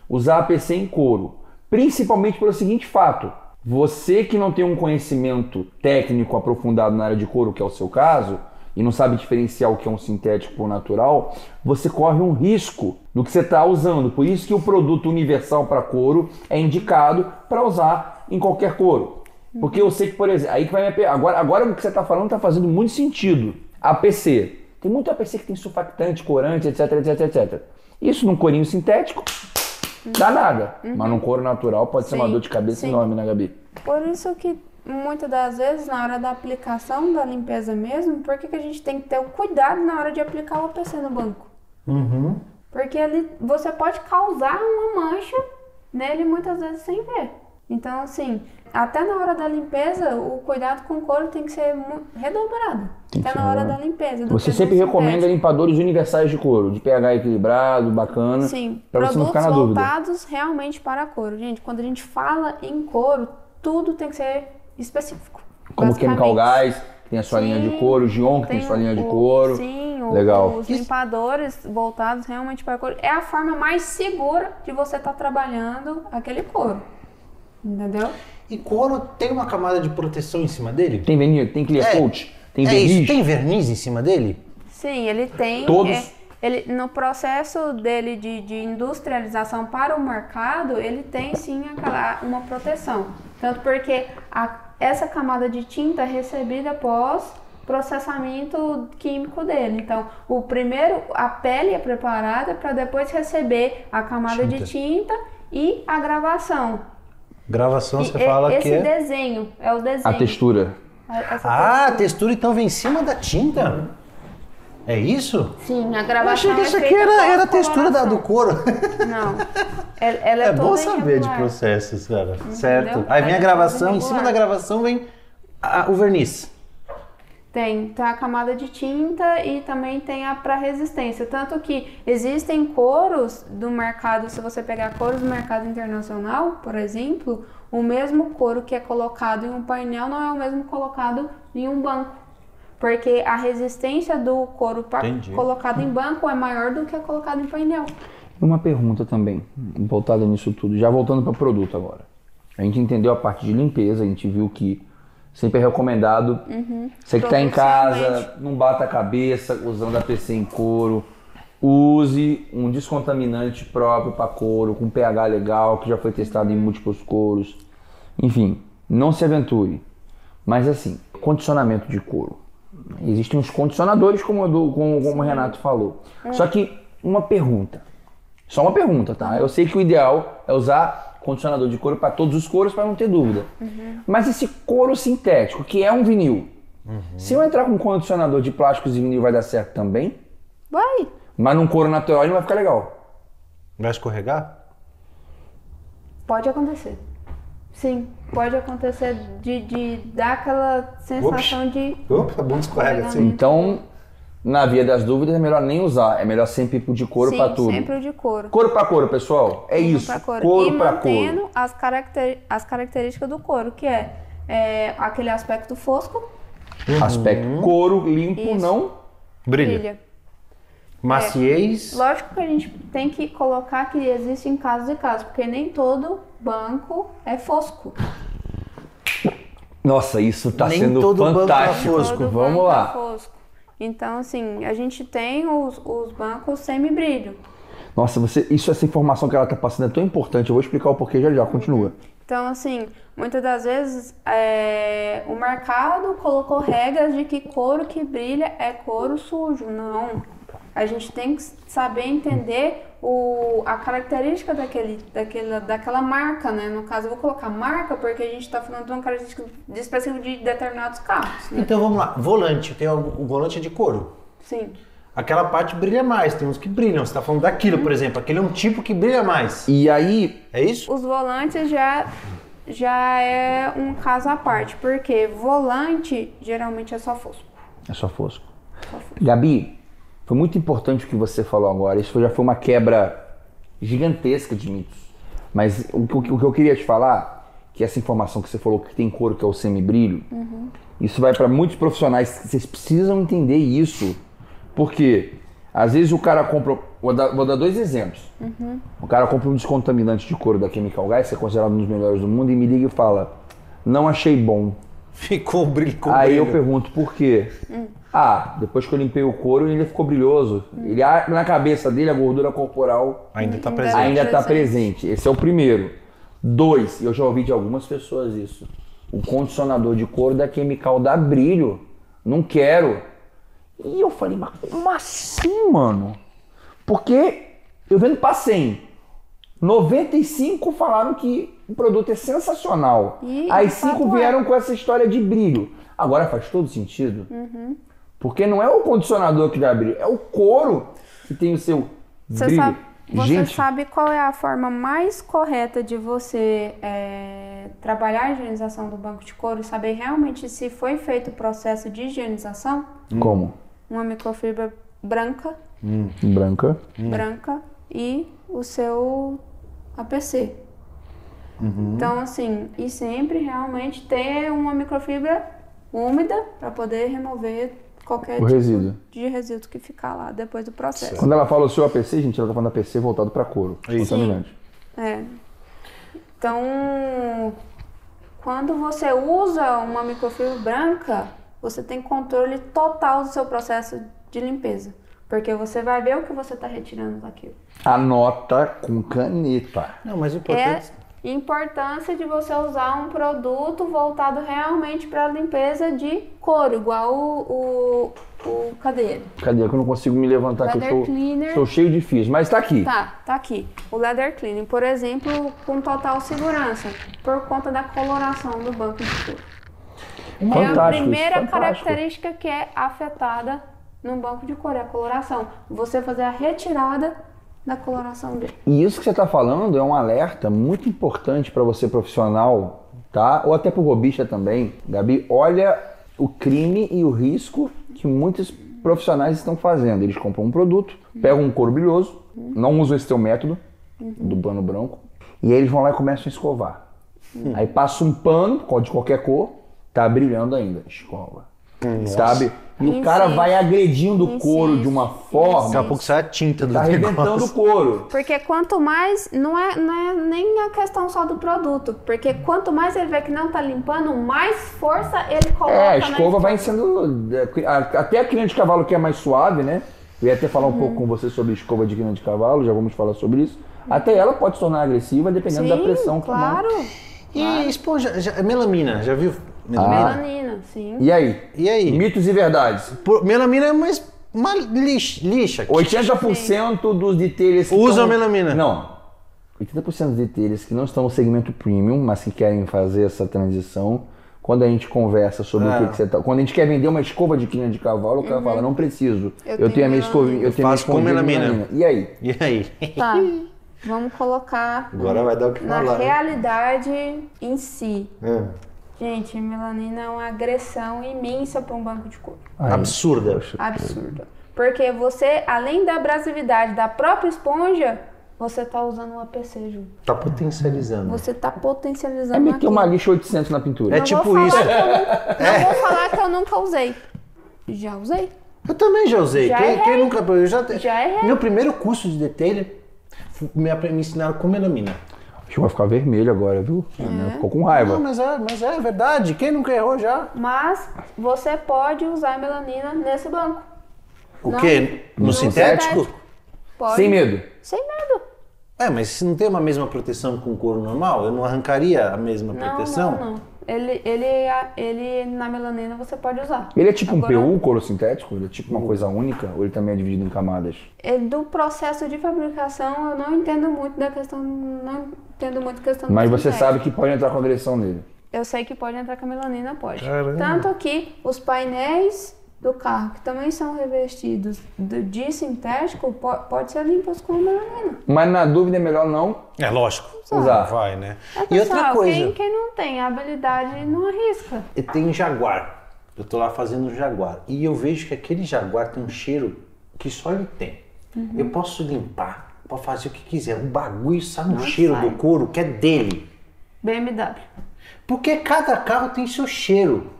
usar APC em couro. Principalmente pelo seguinte fato: você que não tem um conhecimento técnico aprofundado na área de couro, que é o seu caso, e não sabe diferenciar o que é um sintético ou natural, você corre um risco do que você está usando. Por isso que o produto universal para couro é indicado para usar em qualquer couro. Porque eu sei que, por exemplo, aí que vai agora o que você está falando está fazendo muito sentido. APC Tem muito APC que tem surfactante, corante, etc, etc, etc. Isso num corinho sintético, dá nada. Mas num couro natural pode ser uma dor de cabeça enorme, né, Gabi? Por isso que muitas das vezes, na hora da aplicação da limpeza mesmo, por que a gente tem que ter o cuidado na hora de aplicar o APC no banco? Porque ali você pode causar uma mancha nele muitas vezes sem ver. Então, assim, até na hora da limpeza, o cuidado com o couro tem que ser redobrado. Até na hora da limpeza. Você sempre recomenda limpadores universais de couro, de pH equilibrado, bacana. Sim, pra você não ficar na dúvida. voltados realmente para couro. Gente, quando a gente fala em couro, tudo tem que ser específico. Como Chemical Guys, que tem a sua linha de couro, o Gion, que tem sua linha de couro. Sim, legal. Os limpadores voltados realmente para couro. É a forma mais segura de você estar trabalhando aquele couro. Entendeu? E couro tem uma camada de proteção em cima dele? Tem verniz, tem clear coat, tem verniz. Isso, tem verniz em cima dele? Sim, ele tem. Todos? Ele, no processo dele de industrialização para o mercado, ele tem sim uma proteção. Tanto porque essa camada de tinta é recebida após processamento químico dele. Então, a pele é preparada para depois receber a camada de tinta e a gravação. Gravação, você fala que esse desenho, é o desenho. A textura. A textura então vem em cima da tinta? É isso? Sim, a gravação. Eu achei que isso aqui era a textura do couro. Não. Ela é bom saber de processos, cara. Certo. Aí vem a gravação, em cima da gravação vem o verniz. Tem a camada de tinta e também tem a para resistência. Tanto que existem couros do mercado, se você pegar couros do mercado internacional, por exemplo, o mesmo couro que é colocado em um painel não é o mesmo colocado em um banco. Porque a resistência do couro colocado em banco é maior do que a colocado em painel. Uma pergunta também, voltada nisso tudo, já voltando para o produto agora. A gente entendeu a parte de limpeza, a gente viu que sempre é recomendado. Você que está em casa, não bata a cabeça usando APC em couro. Use um descontaminante próprio para couro, com pH legal, que já foi testado em múltiplos couros. Enfim, não se aventure. Mas assim, condicionamento de couro. Existem os condicionadores, como o Renato falou. Só que uma pergunta. Só uma pergunta, tá? Eu sei que o ideal é usar condicionador de couro para todos os couros, para não ter dúvida. Mas esse couro sintético, que é um vinil, se eu entrar com um condicionador de plásticos e vinil, vai dar certo também? Vai. Mas num couro natural ele não vai ficar legal. Vai escorregar? Pode acontecer. Sim, pode acontecer de dar aquela sensação de... Opa, bom escorrega assim. Então, na via das dúvidas, é melhor nem usar. É melhor sempre ir de couro para tudo. Sim, sempre o de couro. Couro para couro, pessoal. É isso. Couro para couro. E mantendo as características do couro, que é aquele aspecto fosco. Aspecto couro, limpo, não brilha. Maciez. Lógico que a gente tem que colocar que existem casos e casos, porque nem todo banco é fosco. Nossa, isso tá nem sendo todo fantástico. Banco é fosco. Vamos lá. Fosco. Então, assim, a gente tem os bancos semi-brilho. Nossa, essa informação que ela tá passando é tão importante. Eu vou explicar o porquê já. Continua. Então, assim, muitas das vezes o mercado colocou regras de que couro que brilha é couro sujo. Não. A gente tem que saber entender a característica daquela marca, né? No caso, eu vou colocar marca porque a gente está falando de uma característica específica de determinados carros. Né? Então vamos lá, volante, tem o volante é de couro. Sim. Aquela parte brilha mais, tem uns que brilham. Você está falando daquilo, por exemplo, aquele é um tipo que brilha mais. E aí... É isso? Os volantes já é um caso à parte, porque volante geralmente é só fosco. É só fosco. Gabi, foi muito importante o que você falou agora. Isso já foi uma quebra gigantesca de mitos. Mas o que eu queria te falar, que essa informação que você falou que tem couro que é o semibrilho, isso vai para muitos profissionais. Vocês precisam entender isso. Porque às vezes o cara compra... Vou dar dois exemplos. O cara compra um descontaminante de couro da Chemical Guys, que é considerado um dos melhores do mundo, e me liga e fala: não achei bom. Ficou brilho. Aí eu pergunto por quê? Depois que eu limpei o couro, ele ficou brilhoso. Na cabeça dele, a gordura corporal ainda está presente. Esse é o primeiro. 2, eu já ouvi de algumas pessoas isso. O condicionador de couro da Chemical dá brilho. Não quero. E eu falei, mas como assim, mano? Porque eu vendo pra 100, 95 falaram que o produto é sensacional. As 5 vieram com essa história de brilho. Agora faz todo sentido. Porque não é o condicionador que dá brilho, é o couro que tem o seu brilho. Você sabe qual é a forma mais correta de você trabalhar a higienização do banco de couro e saber realmente se foi feito o processo de higienização? Como? Uma microfibra branca. Branca e o seu APC. Então, assim, e sempre realmente ter uma microfibra úmida para poder remover qualquer tipo de resíduo que ficar lá depois do processo. Quando ela fala o seu APC, gente, ela tá falando APC voltado para couro. Contaminante. Então, quando você usa uma microfibra branca, você tem controle total do seu processo de limpeza. Porque você vai ver o que você está retirando daquilo. Anota com caneta. Não, mas o importante... Importância de você usar um produto voltado realmente para limpeza de couro, igual o cadê ele? Cadê? Que eu não consigo me levantar, que eu estou cheio de fios, mas tá aqui. Tá aqui. O Leather Cleaning, por exemplo, com total segurança, por conta da coloração do banco de couro. É a primeira característica que é afetada no banco de couro, é a coloração. Você fazer a retirada da coloração dele. E isso que você está falando é um alerta muito importante para você profissional, tá? Ou até para o robista também. Gabi, olha o crime e o risco que muitos profissionais estão fazendo. Eles compram um produto, pegam um couro brilhoso, não usam esse teu método do pano branco, e aí eles vão lá e começam a escovar. Aí passa um pano de qualquer cor, tá brilhando ainda, escova. Sabe? E o cara vai agredindo o couro de uma forma... Daqui a pouco sai a tinta do negócio. Tá arrebentando o couro. Porque quanto mais... Não é nem a questão só do produto. Porque quanto mais ele vê que não tá limpando, mais força ele coloca a escova vai sendo... Até a crina de cavalo que é mais suave, né? Eu ia até falar um pouco com você sobre escova de crina de cavalo, já vamos falar sobre isso. Até ela pode se tornar agressiva dependendo da pressão. Claro. E esponja, melamina, já viu? Melanina, sim. E aí? Mitos e verdades. Melamina é uma lixa. 80% dos detailees que usam melamina. Não. 80% dos detailees que não estão no segmento premium, mas que querem fazer essa transição, quando a gente conversa sobre o que você tá... Quando a gente quer vender uma escova de crina de cavalo, o cara fala, não preciso. Eu tenho a minha escovinha, eu tenho a minha escovinha de melamina. E aí? Tá. Vamos colocar agora vai dar o que falar, na realidade em si. Gente, melanina é uma agressão imensa para um banco de couro. Absurda. Porque você, além da abrasividade da própria esponja, você está usando um APC junto. Tá potencializando. Você está potencializando. É meter uma lixa 800 na pintura. É tipo isso. Não vou falar que eu nunca usei. Já usei. Eu também já usei. Quem nunca... Já errei. Meu primeiro curso de detailer me ensinaram com melamina. Acho que vai ficar vermelho agora, viu? Ficou com raiva. Não, mas é verdade. Quem nunca errou já? Mas você pode usar melanina nesse banco. O quê? No sintético? Pode. Sem medo? Sem medo. Mas se não tem uma mesma proteção com couro normal, eu não arrancaria a mesma proteção? Não. Ele na melanina você pode usar. Ele é tipo agora, um PU, couro sintético? Ele é tipo uma coisa única? Ou ele também é dividido em camadas? Do processo de fabricação eu não entendo muito da questão. Mas você sabe que pode entrar com agressão nele? Eu sei que pode entrar com a melanina, pode. Caramba. Tanto que os painéis do carro, que também são revestidos de sintético, pode ser limpos com melanina. Mas na dúvida é melhor não... É lógico. Usar. Vai, né? E outra coisa... Quem não tem a habilidade não arrisca. Tem Jaguar. Eu tô lá fazendo Jaguar. E eu vejo que aquele Jaguar tem um cheiro que só ele tem. Eu posso limpar, posso fazer o que quiser. O bagulho sai no cheiro do couro que é dele. BMW. Porque cada carro tem seu cheiro.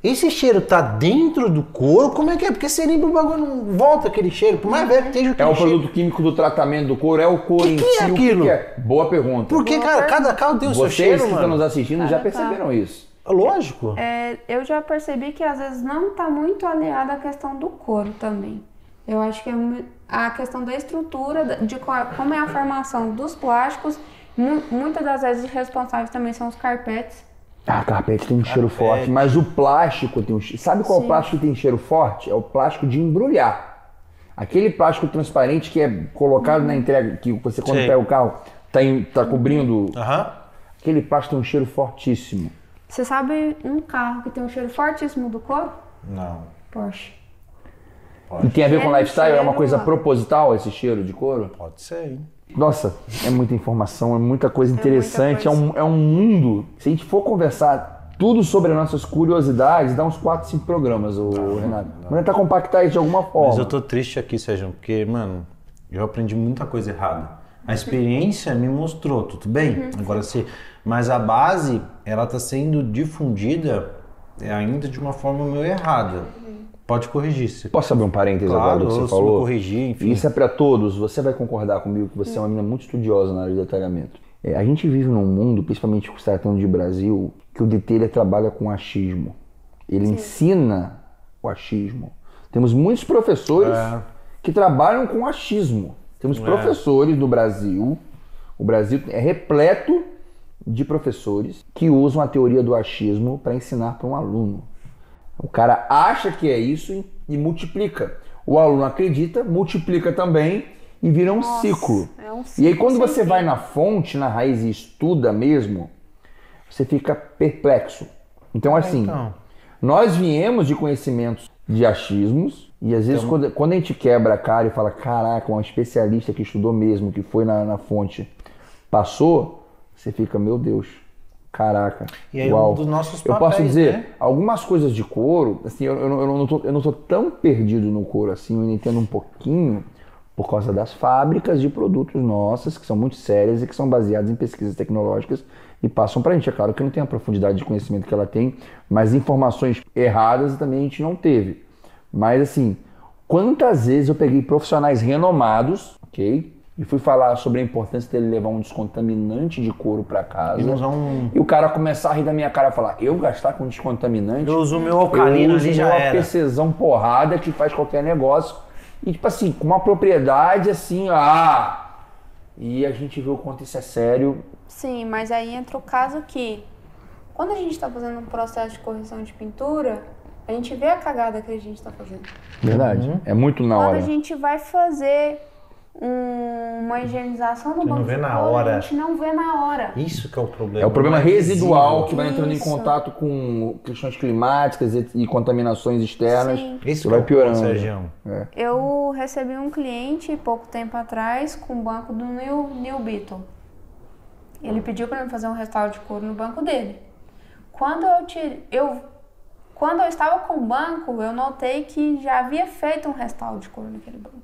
Esse cheiro tá dentro do couro, como é que é? Porque você limpa o bagulho, não volta aquele cheiro, por mais velho que esteja aquele cheiro. É o produto químico do tratamento do couro, é o couro em si. Que é aquilo? Boa pergunta. Porque, cara, cada carro tem o seu cheiro, Vocês que estão nos assistindo já perceberam isso. Lógico. Eu já percebi que às vezes não tá muito aliada à questão do couro também. Eu acho que a questão da estrutura, de como é a formação dos plásticos, muitas das vezes os responsáveis também são os carpetes. Ah, carpete tem um cheiro forte, mas o plástico tem um cheiro. Sabe qual plástico tem cheiro forte? É o plástico de embrulhar. Aquele plástico transparente que é colocado na entrega, que você quando pega o carro, tá cobrindo. Aquele plástico tem um cheiro fortíssimo. Você sabe um carro que tem um cheiro fortíssimo do couro? Não. Porsche. E tem a ver com lifestyle? É uma coisa proposital esse cheiro de couro? Pode ser, hein? Nossa, é muita informação, é muita coisa interessante, muita coisa. É um mundo. Se a gente for conversar tudo sobre as nossas curiosidades, dá uns 4, 5 programas, Renato. Vamos tentar compactar isso de alguma forma. Mas eu tô triste aqui, Sérgio, porque, mano, eu aprendi muita coisa errada. A experiência me mostrou, tudo bem? Agora sim. Mas a base, ela tá sendo difundida ainda de uma forma meio errada. Pode corrigir. Posso abrir um parênteses agora do que você falou? Corrigir, enfim. Isso é para todos. Você vai concordar comigo que você é uma menina muito estudiosa na área de detalhamento. A gente vive num mundo, principalmente se tratando de Brasil, que o detailer trabalha com achismo. Ele ensina o achismo. Temos muitos professores que trabalham com achismo. Temos professores do Brasil. O Brasil é repleto de professores que usam a teoria do achismo para ensinar para um aluno. O cara acha que é isso e multiplica. O aluno acredita, multiplica também e vira um ciclo. É um ciclo. E aí quando você vai na fonte, na raiz e estuda mesmo, você fica perplexo. Então assim, nós viemos de conhecimentos de achismos e às vezes quando a gente quebra a cara e fala, caraca, um especialista que estudou mesmo, que foi na fonte, passou, você fica, meu Deus. Caraca, e aí uau. Um dos nossos papéis, eu posso dizer, né? Algumas coisas de couro, assim, eu não tô tão perdido no couro assim, eu entendo um pouquinho por causa das fábricas de produtos nossas, que são muito sérias e que são baseadas em pesquisas tecnológicas e passam pra gente. É claro que não tem a profundidade de conhecimento que ela tem, mas informações erradas também a gente não teve. Mas assim, quantas vezes eu peguei profissionais renomados, ok? E fui falar sobre a importância dele levar um descontaminante de couro para casa. E o cara começar a rir da minha cara e falar, eu gastar com descontaminante? Eu uso o meu alcalino ali, já era. Eu uso meu APCzão porrada que faz qualquer negócio. E tipo assim, com uma propriedade assim, E a gente viu o quanto isso é sério. Sim, mas aí entra o caso que, quando a gente está fazendo um processo de correção de pintura, a gente vê a cagada que a gente está fazendo. Verdade, é muito na hora. Quando a gente vai fazer uma higienização no banco de couro, a gente não vê na hora. Isso que é o problema. É o problema residual que vai entrando em contato com questões climáticas e contaminações externas. Sim. Isso vai piorando. Eu recebi um cliente pouco tempo atrás com o banco do New Beetle. Ele pediu para eu fazer um restauro de couro no banco dele. Quando eu estava com o banco, eu notei que já havia feito um restauro de couro naquele banco.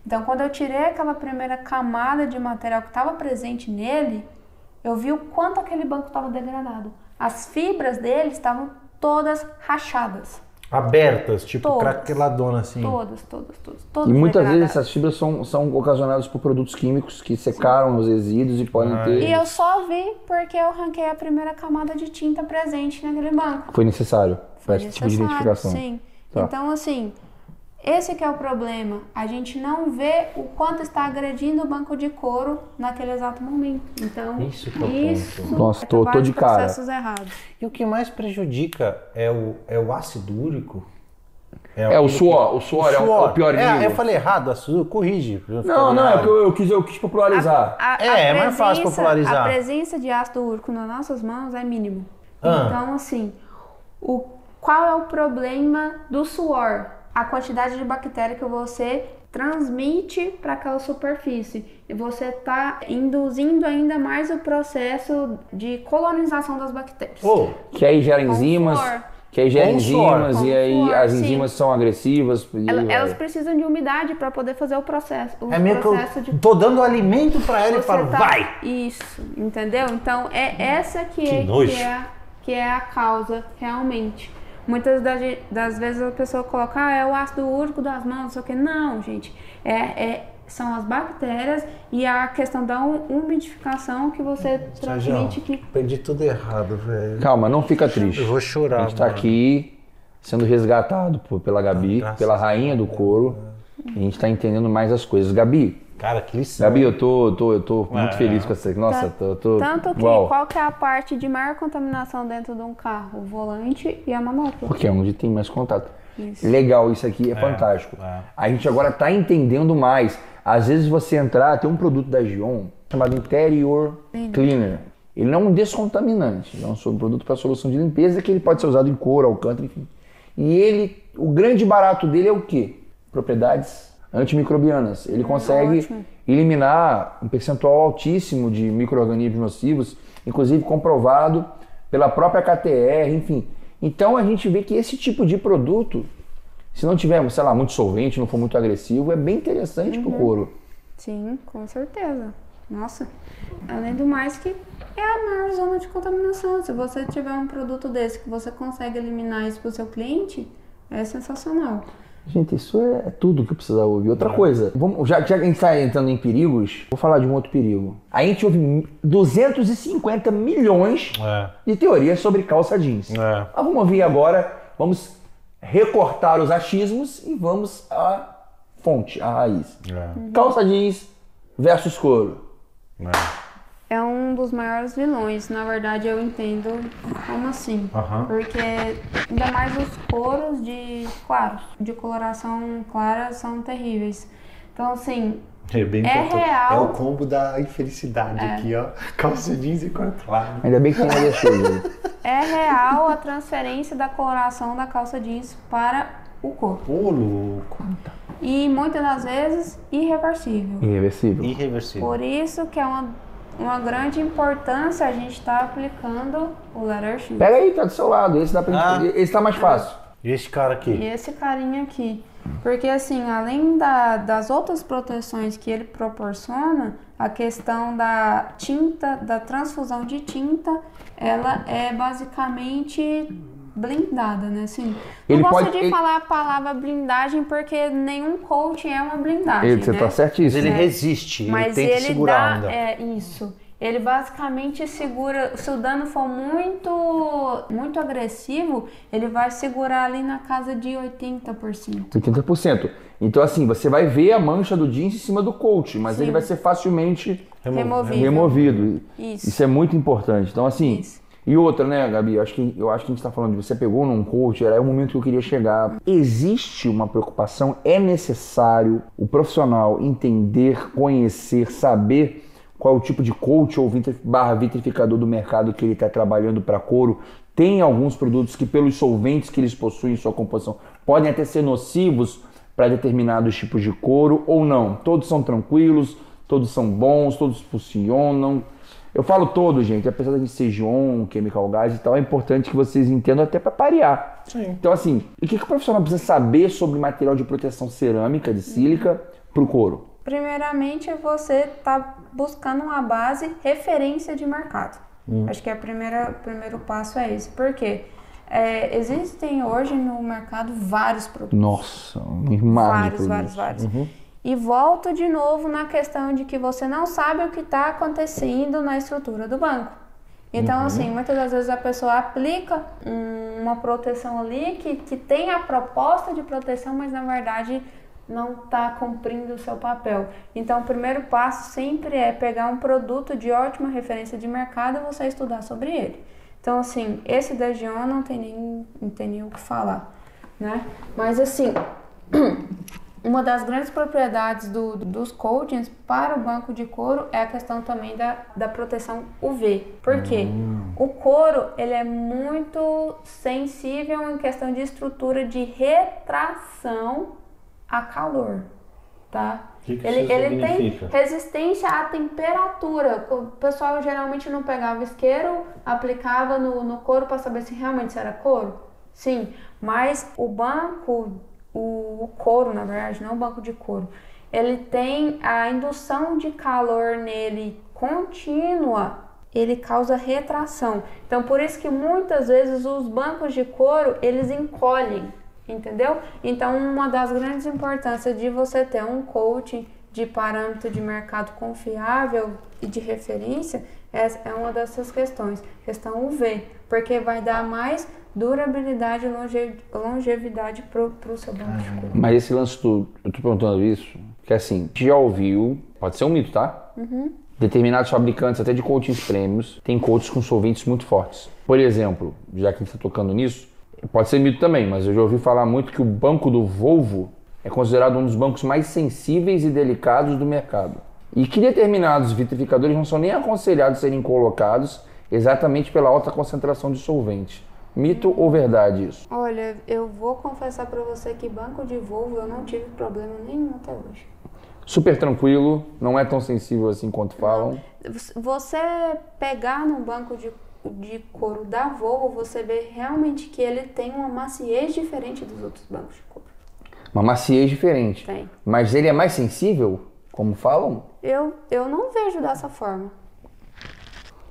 Então, quando eu tirei aquela primeira camada de material que estava presente nele, eu vi o quanto aquele banco estava degradado. As fibras dele estavam todas rachadas. Abertas, tipo craqueladona assim. Todas e muitas vezes essas fibras são ocasionadas por produtos químicos que secaram os resíduos e podem ter... E eu só vi porque eu arranquei a primeira camada de tinta presente naquele banco. Foi necessário para esse tipo de identificação. Sim. Tá. Então, assim... Esse que é o problema, a gente não vê o quanto está agredindo o banco de couro naquele exato momento. Então, isso que é o ponto. Nossa, tô de cara. Processos errados. E o que mais prejudica é o ácido úrico? O suor. O suor é o pior nível. Eu falei errado, ácido, corrige. Não, é que eu quis popularizar. É mais fácil popularizar. A presença de ácido úrico nas nossas mãos é mínimo. Então, assim, qual é o problema do suor? A quantidade de bactéria que você transmite para aquela superfície e você está induzindo ainda mais o processo de colonização das bactérias. Que aí gera enzimas, e aí as enzimas são agressivas. Elas precisam de umidade para poder fazer o processo. Tô dando alimento para ela e falo, vai! Isso, entendeu? Então é essa que é a causa realmente. Muitas das vezes a pessoa coloca, é o ácido úrico das mãos, não sei o que. Não, gente. São as bactérias e a questão da umidificação que você transmite que... Perdi tudo errado, velho. Calma, não fica triste. Eu vou chorar, a gente tá aqui sendo resgatado pela Gabi, pela rainha do couro. E a gente tá entendendo mais as coisas. Gabi, Cara, que lição. Gabi, eu tô muito feliz com essa. Nossa, tô. Tanto que qual que é a parte de maior contaminação dentro de um carro? O volante e a manopla. Porque é onde tem mais contato. Isso. Legal, isso aqui é fantástico. A gente agora tá entendendo mais. Às vezes você entrar, tem um produto da Gion chamado Interior Cleaner. Ele não é um descontaminante, ele é um produto para solução de limpeza que ele pode ser usado em couro, alcântara, enfim. E o grande barato dele é o quê? Propriedades antimicrobianas. Ele consegue eliminar um percentual altíssimo de micro-organismos nocivos, inclusive comprovado pela própria KTR, enfim. Então a gente vê que esse tipo de produto, se não tiver, sei lá, muito solvente, não for muito agressivo, é bem interessante pro couro. Sim, com certeza. Nossa, além do mais que é a maior zona de contaminação. Se você tiver um produto desse que você consegue eliminar isso pro seu cliente, é sensacional. Gente, isso é tudo que eu precisava ouvir. Outra coisa, já que a gente está entrando em perigos, vou falar de um outro perigo. A gente ouve 250 milhões de teorias sobre calça jeans. Mas vamos ouvir agora, vamos recortar os achismos e vamos à fonte, à raiz. Calça jeans versus couro. É um dos maiores vilões. Na verdade, eu entendo como assim. Porque ainda mais os couros de coloração clara são terríveis. Então, assim, real. É o combo da infelicidade aqui, ó. Calça jeans e cor clara. Ainda bem que tem ali É real a transferência da coloração da calça jeans para o couro. Ô, louco. E muitas das vezes irreversível. Irreversível. Por isso que é uma grande importância a gente estar aplicando o Leather Shield. Pega aí, tá do seu lado. Esse dá pra gente... Esse tá mais fácil. E esse cara aqui? E esse carinha aqui. Porque assim, além das outras proteções que ele proporciona, a questão da tinta, da transfusão de tinta, ela é basicamente blindada, né? Assim, não gosto de falar a palavra blindagem porque nenhum coach é uma blindagem, Você tá certíssimo. Ele resiste, mas ele tenta segurar a onda. Isso. Ele basicamente segura, se o dano for muito agressivo, ele vai segurar ali na casa de 80%. 80%. Então assim, você vai ver a mancha do jeans em cima do coach, mas ele vai ser facilmente removido. Isso é muito importante. Então assim, e outra, né, Gabi, eu acho que a gente está falando de você pegou num coach, era o momento que eu queria chegar. Existe uma preocupação, é necessário o profissional entender, conhecer, saber qual é o tipo de coach ou vitrificador do mercado que ele está trabalhando para couro. Tem alguns produtos que, pelos solventes que eles possuem em sua composição, podem até ser nocivos para determinados tipos de couro ou não. Todos são tranquilos, todos são bons, todos funcionam. Eu falo todos, gente, apesar de ser Gion, Chemical Guys e tal, é importante que vocês entendam até para parear. Sim. Então assim, o que o profissional precisa saber sobre material de proteção cerâmica, de sílica, para o couro? Primeiramente, você está buscando uma base, referência de mercado. Acho que o primeiro passo é esse. Por quê? Existem hoje no mercado vários produtos. Nossa, um mar de produtos. Vários. E volto de novo na questão de que você não sabe o que está acontecendo na estrutura do banco. Então, assim, muitas das vezes a pessoa aplica uma proteção ali que tem a proposta de proteção, mas na verdade não está cumprindo o seu papel. Então, o primeiro passo sempre é pegar um produto de ótima referência de mercado e você estudar sobre ele. Então, assim, esse da Gion não tem nem o que falar, né? Mas, assim, uma das grandes propriedades dos coatings para o banco de couro é a questão também da proteção UV. Por quê? O couro, ele é muito sensível em questão de estrutura de retração a calor, tá? Ele tem resistência à temperatura. O pessoal geralmente não pegava isqueiro, aplicava no couro para saber se realmente era couro. Sim, mas o couro, na verdade, não o banco de couro, ele tem a indução de calor nele contínua, ele causa retração. Então, por isso que muitas vezes os bancos de couro, eles encolhem. Entendeu? Então, uma das grandes importâncias de você ter um coaching de parâmetro de mercado confiável e de referência é uma dessas questões. Questão UV, porque vai dar mais durabilidade e longevidade pro seu banco de couro. Mas esse lance, eu tô perguntando isso, porque assim, já ouviu pode ser um mito, tá? Determinados fabricantes, até de coatings prêmios, têm coatings com solventes muito fortes. Por exemplo, já que a gente está tocando nisso, pode ser mito também, mas eu já ouvi falar muito que o banco do Volvo é considerado um dos bancos mais sensíveis e delicados do mercado. E que determinados vitrificadores não são nem aconselhados a serem colocados exatamente pela alta concentração de solvente. Mito ou verdade isso? Olha, eu vou confessar para você que banco de Volvo eu não tive problema nenhum até hoje. Super tranquilo, não é tão sensível assim quanto falam. Você pegar no banco de couro da Volvo, você vê realmente que ele tem uma maciez diferente dos outros bancos de couro. Uma maciez diferente. Tem. Mas ele é mais sensível, como falam? Eu não vejo dessa forma.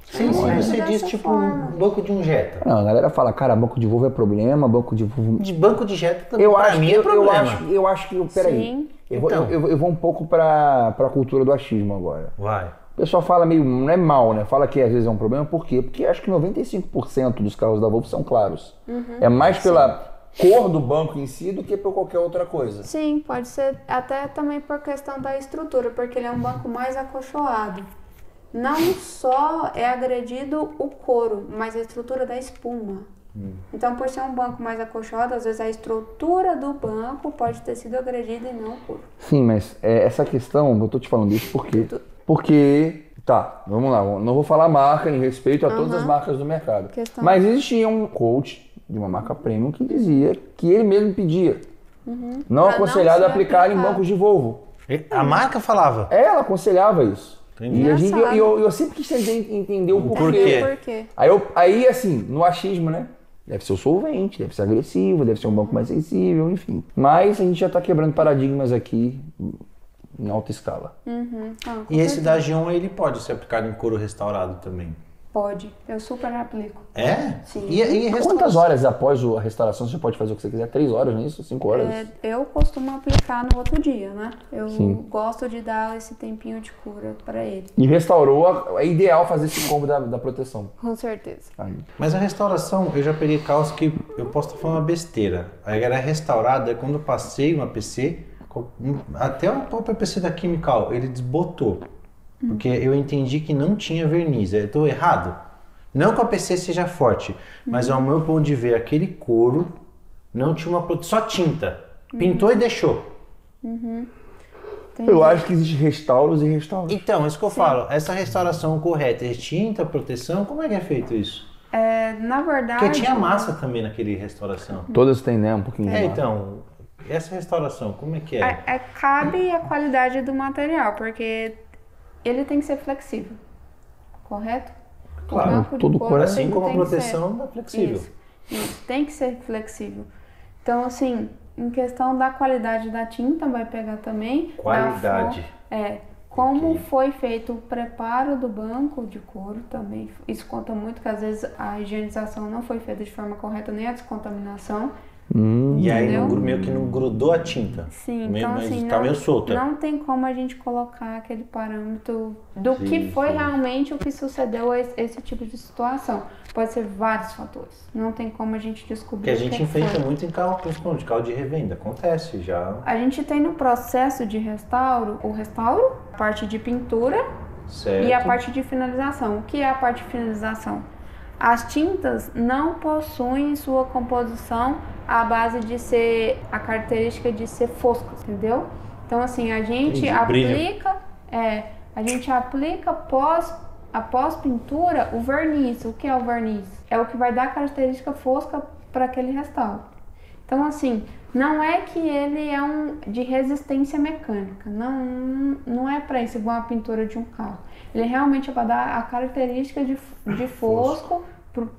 Sim, você diz tipo um banco de um Jetta. Não, a galera fala, cara, banco de Volvo é problema, banco de Volvo... De banco de Jetta também, pra mim é problema. Eu acho que... Peraí. Sim. Eu vou um pouco pra cultura do achismo agora. Vai. O pessoal fala meio, não é mal, né? Fala que às vezes é um problema, por quê? Porque acho que 95% dos carros da Volvo são claros. É mais pela cor do banco em si do que por qualquer outra coisa. Sim, pode ser até também por questão da estrutura, porque ele é um banco mais acolchoado. Não só é agredido o couro, mas a estrutura da espuma. Então, por ser um banco mais acolchoado, às vezes a estrutura do banco pode ter sido agredida e não o couro. Sim, mas essa questão, eu tô te falando isso porque, tá, vamos lá, não vou falar marca em respeito a todas as marcas do mercado. Mas existia um coach de uma marca premium que dizia que ele mesmo pedia. Não aconselhado a aplicar em bancos de Volvo. A marca falava? Ela aconselhava isso. Entendi. E eu sempre quis entender o porquê. Por quê? Aí, assim, no achismo, né? Deve ser o solvente, deve ser agressivo, deve ser um banco mais sensível, enfim. Mas a gente já tá quebrando paradigmas aqui em alta escala. E esse da G1, ele pode ser aplicado em couro restaurado também? Pode, eu super aplico. É? Sim. E Quantas horas após a restauração você pode fazer o que você quiser? 3 horas, não é isso? 5 horas? Eu costumo aplicar no outro dia, né? Eu gosto de dar esse tempinho de cura para ele. E restaurou, é ideal fazer esse combo da proteção. Com certeza. Mas a restauração, eu já peguei carros que eu posso estar falando uma besteira. Aí era restaurada, quando eu passei uma PC, até o próprio PC da Quimical, ele desbotou. Porque eu entendi que não tinha verniz. Eu estou errado? Não que a PC seja forte, mas ao meu ponto de ver, aquele couro não tinha uma proteção, só tinta. Pintou e deixou. Eu acho que existe restauros e restauros. Então, isso que eu falo. Essa restauração correta é tinta, proteção? Como é que é feito isso? Na verdade... Porque tinha massa também naquele restauração. Todas têm, né? Um pouquinho de massa. Então, essa restauração, como é que é? Cabe a qualidade do material, porque ele tem que ser flexível, correto? Claro, todo couro assim como a proteção é flexível. Isso, tem que ser flexível. Então, assim, em questão da qualidade da tinta, vai pegar também... Qualidade. Como foi feito o preparo do banco de couro também. Isso conta muito, que às vezes a higienização não foi feita de forma correta, nem a descontaminação. E aí meio que não grudou a tinta. Sim, meio, então mas assim, tá meio solta. Não tem como a gente colocar aquele parâmetro do que foi realmente o que sucedeu a esse tipo de situação. Pode ser vários fatores. Não tem como a gente descobrir. Que a gente enfrenta muito em carro, principalmente carro de revenda. Acontece já. A gente tem no processo de restauro, a parte de pintura e a parte de finalização. O que é a parte de finalização? As tintas não possuem sua composição à base de ser, a característica de ser foscas, entendeu? Então assim, a gente aplica após pintura o verniz. O que é o verniz? É o que vai dar a característica fosca para aquele restauro. Então assim, não é que ele é de resistência mecânica, não é para isso igual a pintura de um carro. Ele realmente vai dar a característica de fosco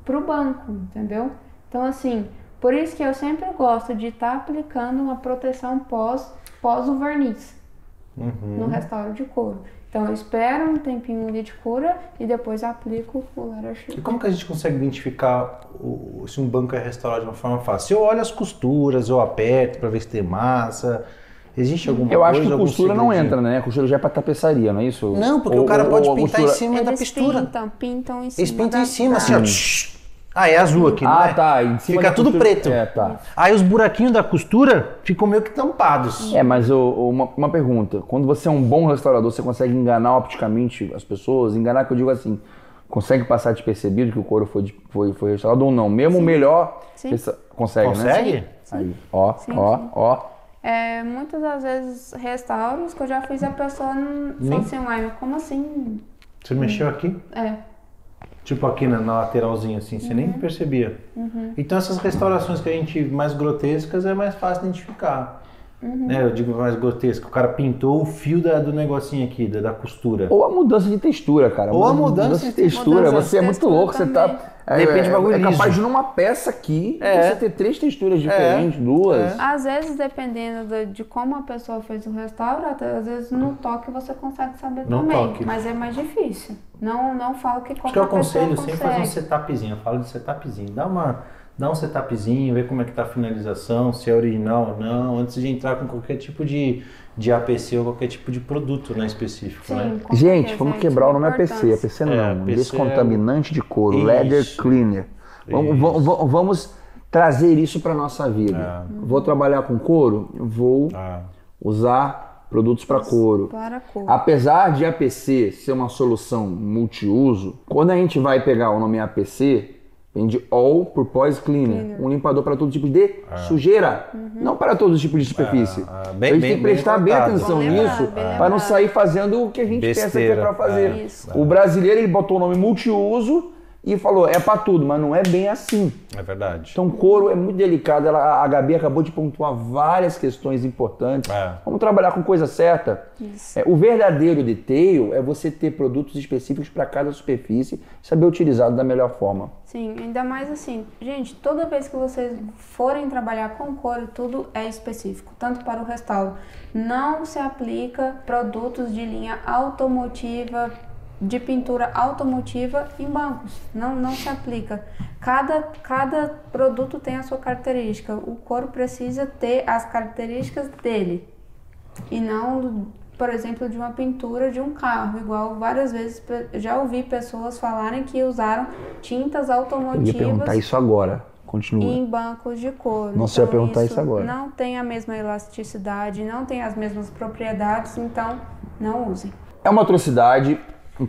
pro banco, entendeu? Então assim, por isso que eu sempre gosto de estar aplicando uma proteção pós o verniz no restauro de couro. Então eu espero um tempinho ali de cura e depois aplico o Leather Shield. E como que a gente consegue identificar se um banco é restaurado de uma forma fácil? Eu olho as costuras, eu aperto para ver se tem massa. Existe alguma coisa? Eu acho que costura não entra, né? A costura já é para tapeçaria, não é isso? Não, porque o cara pode pintar em cima da Eles pintura. pintam em cima. Eles pintam em cima, assim, ó. Ah, é azul aqui, não é? Tá. Em cima fica tudo preto. Tá. Aí os buraquinhos da costura ficam meio que tampados. Mas uma pergunta. Quando você é um bom restaurador, você consegue enganar opticamente as pessoas? Enganar que eu digo assim, consegue passar despercebido que o couro foi restaurado ou não? Mesmo o melhor... Sim. Consegue, né? Consegue? Aí, ó. Muitas das vezes restauros que eu já fiz a pessoa fala assim, uai, como assim? Você mexeu aqui? Tipo aqui na lateralzinha, assim, você nem percebia. Então essas restaurações que a gente mais grotescas é mais fácil identificar. Né? Eu digo mais grotesco, o cara pintou o fio do negocinho aqui, da costura. Ou a mudança de textura, cara. Ou a mudança de textura. Você é muito louco, você tá... Depende do bagulho liso. capaz de numa peça aqui, você ter 3 texturas diferentes, 2. Às vezes, dependendo de como a pessoa fez o restauro, às vezes no toque você consegue saber também. Mas é mais difícil. Não falo que qualquer pessoa consegue. Acho que eu aconselho sempre fazer um setupzinho. Eu falo de setupzinho. Dá um setupzinho, ver como é que tá a finalização, se é original ou não, antes de entrar com qualquer tipo de APC ou qualquer tipo de produto, né, específico. Sim, né? Gente, vamos quebrar o nome APC. APC não, descontaminante de couro, leather cleaner. Vamos trazer isso para nossa vida. Vou trabalhar com couro, vou usar produtos para couro. Apesar de APC ser uma solução multiuso, quando a gente vai pegar o nome APC, vem de All Purpose Cleaner, um limpador para todo tipo de sujeira, não para todos os tipos de superfície. A gente tem que prestar bem atenção nisso para não sair fazendo o que a gente pensa que é para fazer. O brasileiro ele botou o nome multiuso e falou, é para tudo, mas não é bem assim. É verdade. Então couro é muito delicado, a Gabi acabou de pontuar várias questões importantes. Vamos trabalhar com coisa certa. O verdadeiro detail é você ter produtos específicos para cada superfície e saber utilizá-lo da melhor forma. Sim, ainda mais assim, gente, toda vez que vocês forem trabalhar com couro, tudo é específico, tanto para o restauro. Não se aplica produtos de linha automotiva, de pintura automotiva em bancos, não se aplica. Cada produto tem a sua característica, o couro precisa ter as características dele e não, por exemplo, de uma pintura de um carro, igual várias vezes já ouvi pessoas falarem que usaram tintas automotivas. Eu ia perguntar isso agora, continua. Em bancos de couro. Não sei perguntar isso agora. Não tem a mesma elasticidade, não tem as mesmas propriedades, então não usem. É uma atrocidade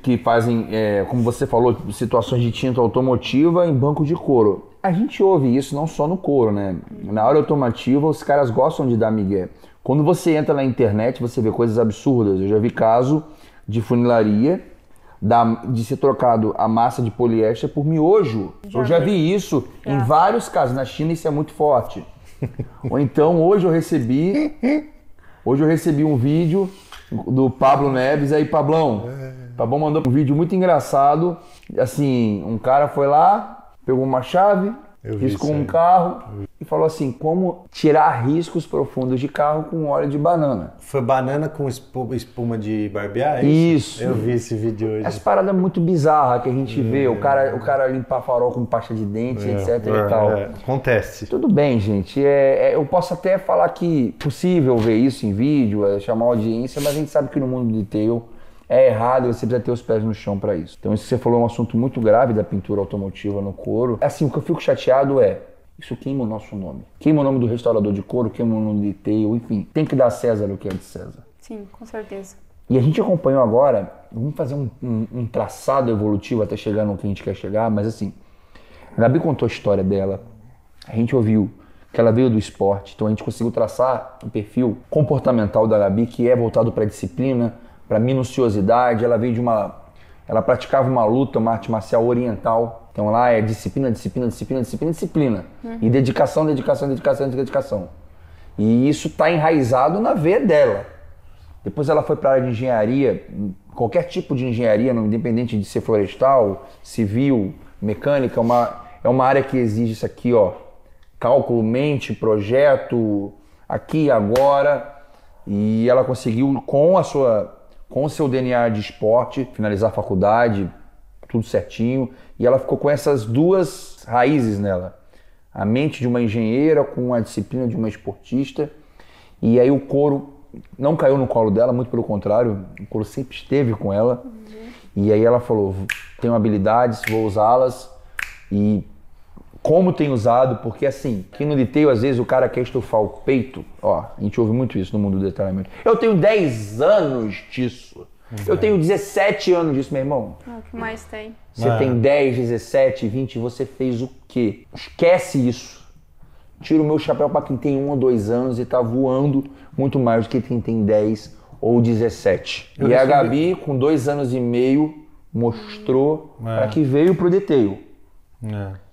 que fazem, como você falou, situações de tinta automotiva em banco de couro. A gente ouve isso não só no couro, né? Na área automotiva, os caras gostam de dar migué. Quando você entra na internet, você vê coisas absurdas. Eu já vi caso de funilaria, de ser trocado a massa de poliéster por miojo. Eu já vi isso em vários casos. Na China isso é muito forte. Ou então, hoje eu recebi um vídeo do Pablo Neves. Aí, Pablão mandou um vídeo muito engraçado. Assim, um cara foi lá, pegou uma chave, riscou um carro e falou assim, como tirar riscos profundos de carro com óleo de banana. Foi banana com espuma de barbear? Isso. Eu vi esse vídeo hoje. Essa parada muito bizarra que a gente vê, o cara limpar farol com pasta de dente, etc e tal. Acontece. Tudo bem, gente. Eu posso até falar que é possível ver isso em vídeo, chamar audiência, mas a gente sabe que no mundo de detail é errado e você precisa ter os pés no chão para isso. Então isso que você falou é um assunto muito grave da pintura automotiva no couro. Assim, o que eu fico chateado isso queima o nosso nome. Queima o nome do restaurador de couro, queima o nome de detail, enfim. Tem que dar a César o que é de César. Sim, com certeza. E a gente acompanhou agora, vamos fazer um traçado evolutivo até chegar no que a gente quer chegar, mas assim, a Gabi contou a história dela, a gente ouviu que ela veio do esporte, então a gente conseguiu traçar um perfil comportamental da Gabi que é voltado para a disciplina, para minuciosidade. Ela praticava uma luta, uma arte marcial oriental. Então lá é disciplina. E dedicação. E isso está enraizado na veia dela. Depois ela foi para a área de engenharia, qualquer tipo de engenharia, independente de ser florestal, civil, mecânica, é uma área que exige isso aqui, ó, cálculo, mente, projeto, aqui e agora. E ela conseguiu, com o seu DNA de esporte, finalizar a faculdade, tudo certinho. E ela ficou com essas duas raízes nela. A mente de uma engenheira com a disciplina de uma esportista. E aí o couro não caiu no colo dela, muito pelo contrário. O couro sempre esteve com ela. E aí ela falou, tenho habilidades, vou usá-las. E como tem usado, porque assim, aqui no detail, às vezes o cara quer estufar o peito. Ó, a gente ouve muito isso no mundo do detalhamento. Eu tenho 10 anos disso. Eu tenho 17 anos disso, meu irmão. O que mais tem? Você tem 10, 17, 20, você fez o quê? Esquece isso. Tira o meu chapéu para quem tem 1 ou 2 anos e tá voando muito mais do que quem tem 10 ou 17. E a Gabi, com 2 anos e meio, mostrou para que veio pro detail.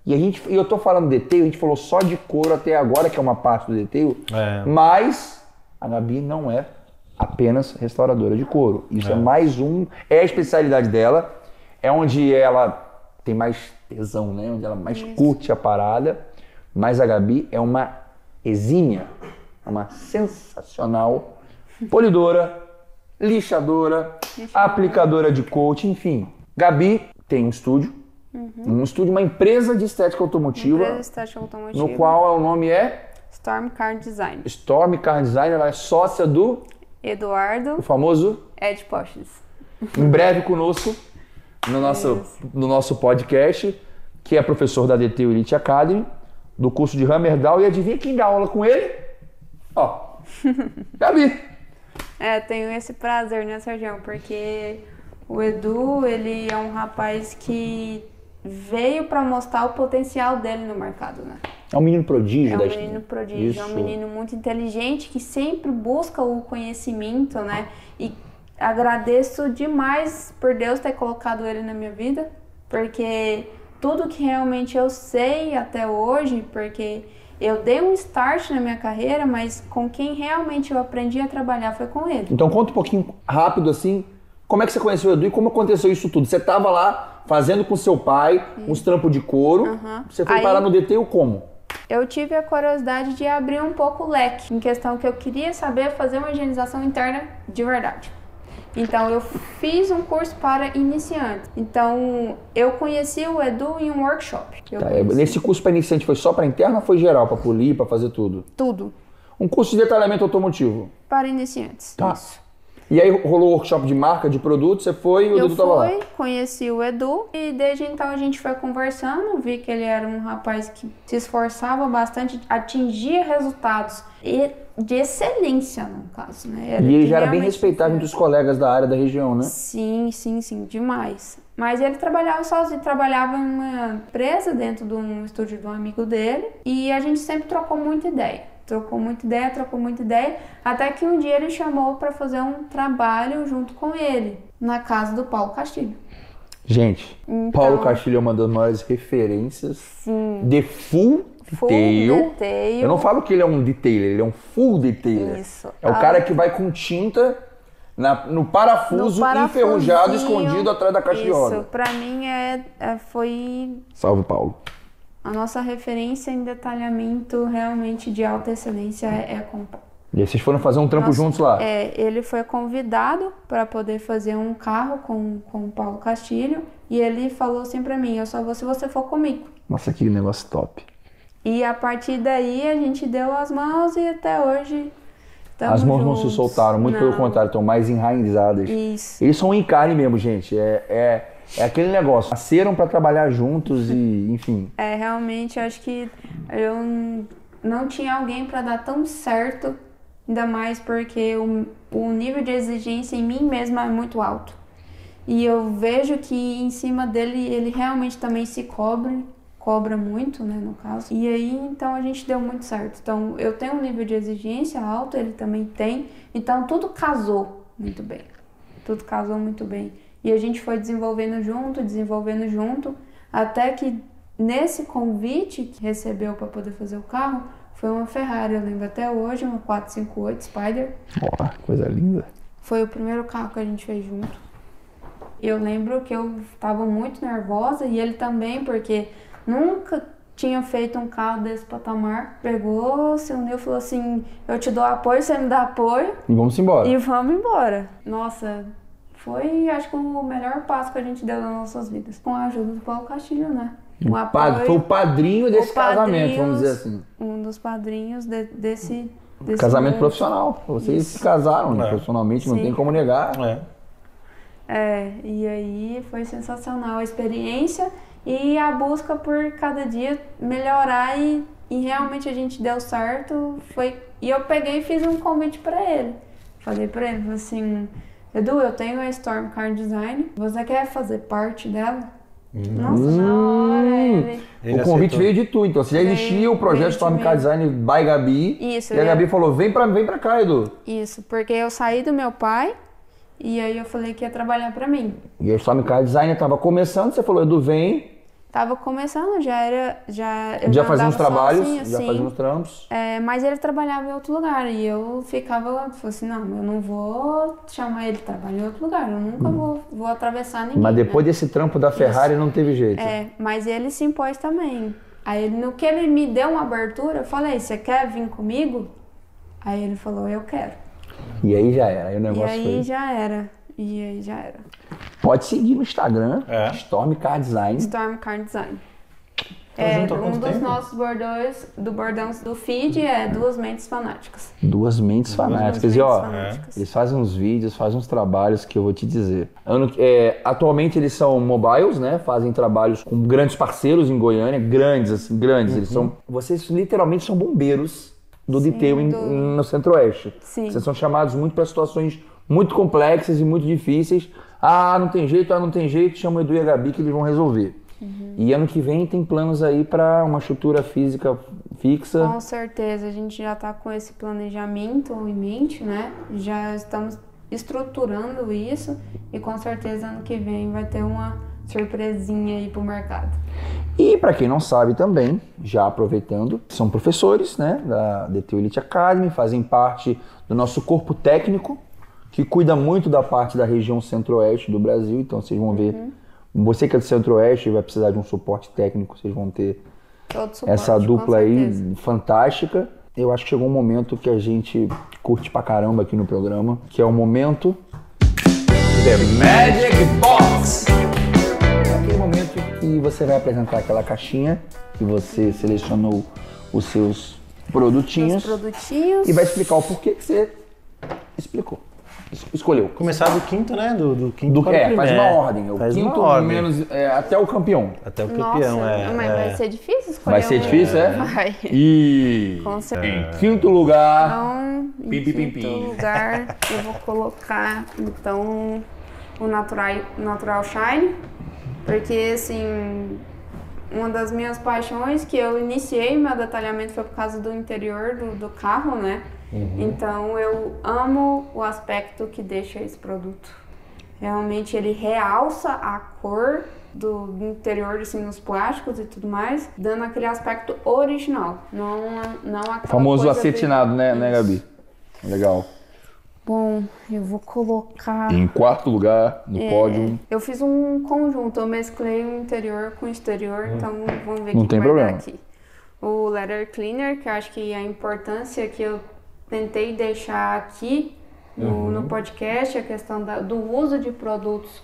E eu tô falando detail, a gente falou só de couro até agora, que é uma parte do detail, mas a Gabi não é apenas restauradora de couro. Isso é mais é a especialidade dela, é onde ela tem mais tesão, né? Onde ela mais curte a parada, mas a Gabi é uma exímia, uma sensacional polidora, lixadora, aplicadora de coach, enfim. Gabi tem um estúdio, uma empresa de estética automotiva, no qual o nome é Storm Car Design. Storm Car Design, ela é sócia do Eduardo, o famoso Ed Postes. Em breve conosco no nosso podcast, que é professor da DT Elite Academy, do curso de Hammerdown, e adivinha quem dá aula com ele? Ó, Gabi. Tenho esse prazer, né, Sergião? Porque o Edu, ele é um rapaz que veio para mostrar o potencial dele no mercado, né? É um menino prodígio. É um menino prodígio, isso. É um menino muito inteligente que sempre busca o conhecimento, né? E agradeço demais por Deus ter colocado ele na minha vida, porque tudo que realmente eu sei até hoje, porque eu dei um start na minha carreira, mas com quem realmente eu aprendi a trabalhar foi com ele. Então conta um pouquinho rápido assim, como é que você conheceu o Edu e como aconteceu isso tudo? Você estava lá fazendo com seu pai uns trampos de couro, você foi parar no detail como? Eu tive a curiosidade de abrir um pouco o leque, em questão que eu queria saber fazer uma higienização interna de verdade. Então eu fiz um curso para iniciantes. Então eu conheci o Edu em um workshop. Nesse curso para iniciante foi só para interna ou foi geral, para polir, para fazer tudo? Tudo. Um curso de detalhamento automotivo? Para iniciantes. Tá. Isso. E aí rolou workshop de marca, de produto, você foi e o Edu estava lá? Eu fui, conheci o Edu e desde então a gente foi conversando, vi que ele era um rapaz que se esforçava bastante, atingia resultados e de excelência, no caso, né? E ele já era bem respeitado entre os colegas da área da região, né? Sim, demais. Mas ele trabalhava sozinho, trabalhava em uma empresa dentro de um estúdio de um amigo dele e a gente sempre trocou muita ideia. Trocou muita ideia, até que um dia ele chamou para fazer um trabalho junto com ele, na casa do Paulo Castilho. Gente, então, Paulo Castilho é uma das maiores referências de full detail. Eu não falo que ele é um detailer, ele é um full detailer. Isso. É o cara que vai com tinta no parafuso enferrujado, escondido atrás da caixa de roda. Isso, pra mim foi... Salve, Paulo. A nossa referência em detalhamento realmente de alta excelência é com o Paulo. E aí vocês foram fazer um trampo juntos lá? Ele foi convidado para poder fazer um carro com o Paulo Castilho e ele falou assim pra mim, eu só vou se você for comigo. Nossa, que negócio top. E a partir daí a gente deu as mãos e até hoje estamos As mãos juntos. não se soltaram, muito pelo contrário, estão mais enraizadas. Isso. Eles são em carne mesmo, gente. É aquele negócio. Nasceram para trabalhar juntos e, enfim. Realmente, acho que eu não tinha alguém para dar tão certo, ainda mais porque o nível de exigência em mim mesma é muito alto. E eu vejo que em cima dele, ele realmente também se cobra muito, né, no caso. E aí, então, a gente deu muito certo. Então, eu tenho um nível de exigência alto, ele também tem. Então, tudo casou muito bem. E a gente foi desenvolvendo junto, até que nesse convite que recebeu para poder fazer o carro, foi uma Ferrari, eu lembro até hoje, uma 458 Spider. Ó, coisa linda. Foi o primeiro carro que a gente fez junto. Eu lembro que eu estava muito nervosa e ele também, porque nunca tinha feito um carro desse patamar. Pegou, se uniu e falou assim, eu te dou apoio, você me dá apoio. E vamos embora. Nossa... Foi, acho que o melhor passo que a gente deu nas nossas vidas. Com a ajuda do Paulo Castilho, né? Foi o padrinho desse casamento, vamos dizer assim. Um dos padrinhos desse casamento profissional. Vocês se casaram profissionalmente, não tem como negar. E aí foi sensacional a experiência. E a busca por cada dia melhorar e realmente a gente deu certo. E eu peguei e fiz um convite para ele. Falei para ele, assim, Edu, eu tenho a Storm Car Design, você quer fazer parte dela? Nossa, na hora o convite veio de tu, então. Se já existia o projeto Storm Car Design by Gabi. Isso. E a Gabi falou, vem pra cá, Edu. Isso, porque eu saí do meu pai e aí eu falei que ia trabalhar pra mim. E a Storm Car Design tava começando, você falou, Edu, vem. Tava começando, já fazia uns trabalhos, já fazia uns trampos. Mas ele trabalhava em outro lugar e eu ficava lá, falei assim, não, eu não vou chamar ele para trabalhar em outro lugar, eu nunca vou atravessar ninguém. Mas depois desse trampo da Ferrari não teve jeito. Mas ele se impôs também. Aí no que ele me deu uma abertura, eu falei, você quer vir comigo? Aí ele falou, eu quero. E aí já era, aí o negócio foi. E aí já era. Pode seguir no Instagram, Storm Car Design. Storm Car Design. Um dos nossos bordões, bordões do feed é Duas Mentes Fanáticas. Duas Mentes Fanáticas. E ó, eles fazem uns vídeos, fazem uns trabalhos que eu vou te dizer. Atualmente eles são mobiles, né? Fazem trabalhos com grandes parceiros em Goiânia, grandes, assim, grandes. Eles são, vocês literalmente são bombeiros do detail no Centro-Oeste. Sim. Vocês são chamados muito para situações muito complexas e muito difíceis. Não tem jeito, chama o Edu e a Gabi que eles vão resolver. E ano que vem tem planos aí para uma estrutura física fixa. Com certeza, a gente já está com esse planejamento em mente, né? Já estamos estruturando isso e com certeza ano que vem vai ter uma surpresinha aí pro mercado. E para quem não sabe também, já aproveitando, são professores, né, da DTU Elite Academy, fazem parte do nosso corpo técnico, que cuida muito da parte da região centro-oeste do Brasil, então vocês vão ver, você que é do centro-oeste vai precisar de um suporte técnico, vocês vão ter essa dupla aí fantástica. Eu acho que chegou um momento que a gente curte pra caramba aqui no programa, que é o momento The Magic Box! É aquele momento que você vai apresentar aquela caixinha que você selecionou os seus produtinhos. E vai explicar o porquê que você escolheu. Começar do quinto, né? Do quinto para o primeiro. Faz uma ordem. O quinto menos até o campeão. Até o campeão, Mas vai ser difícil escolher. Vai ser difícil, Vai. E com certeza. Em quinto lugar. Então, em quinto lugar, eu vou colocar então o Natural Shine, porque assim, uma das minhas paixões que eu iniciei meu detalhamento foi por causa do interior do carro, né? Então eu amo o aspecto que deixa esse produto. Realmente ele realça a cor do interior, assim, nos plásticos e tudo mais, dando aquele aspecto original, não aquela o famoso coisa acetinado, né, Gabi? Legal. Bom, eu vou colocar... Em quarto lugar, no pódio... Eu fiz um conjunto, eu mesclei o interior com o exterior, então vamos ver o que vai dar aqui. O Leather Cleaner, que eu acho que a importância que eu tentei deixar aqui no podcast, a questão do uso de produtos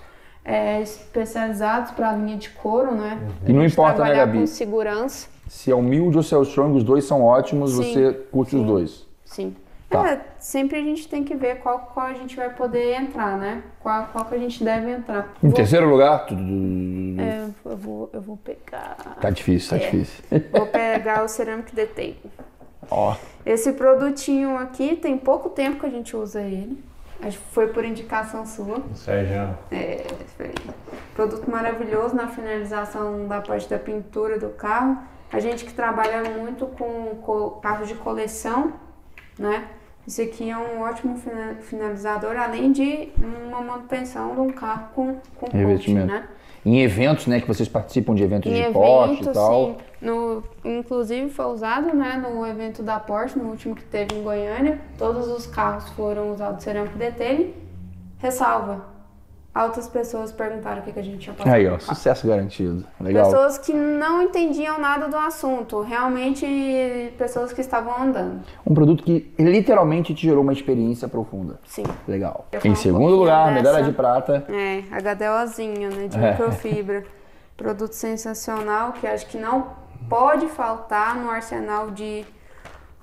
especializados para a linha de couro, né? E não importa, né, Gabi? Com segurança. Se é o Mild ou se é o Strong, os dois são ótimos, você curte os dois. Sim. Tá. Sempre a gente tem que ver qual a gente vai poder entrar, né? Qual que a gente deve entrar. Em terceiro lugar? Eu vou pegar... Tá difícil, tá difícil. Vou pegar o Ceramic Detail. Ó. Esse produtinho aqui, tem pouco tempo que a gente usa ele. Acho que foi por indicação sua. Sérgio. Foi. Produto maravilhoso na finalização da parte da pintura do carro. A gente que trabalha muito com carros de coleção, né? Isso aqui é um ótimo finalizador, além de uma manutenção de um carro com revestimento, coach, né? Em eventos, né, que vocês participam de eventos de Porsche e tal. Sim. Inclusive foi usado, né, no evento da Porsche, no último que teve em Goiânia. Todos os carros foram usados cerâmico Detail. Ressalva. Altas pessoas perguntaram o que a gente tinha passado. Aí, ó, sucesso garantido. Legal. Pessoas que não entendiam nada do assunto. Realmente, pessoas que estavam andando. Um produto que literalmente te gerou uma experiência profunda. Sim. Legal. Em segundo lugar, medalha de prata. HDOzinha, né, de microfibra. Produto sensacional que acho que não pode faltar no arsenal de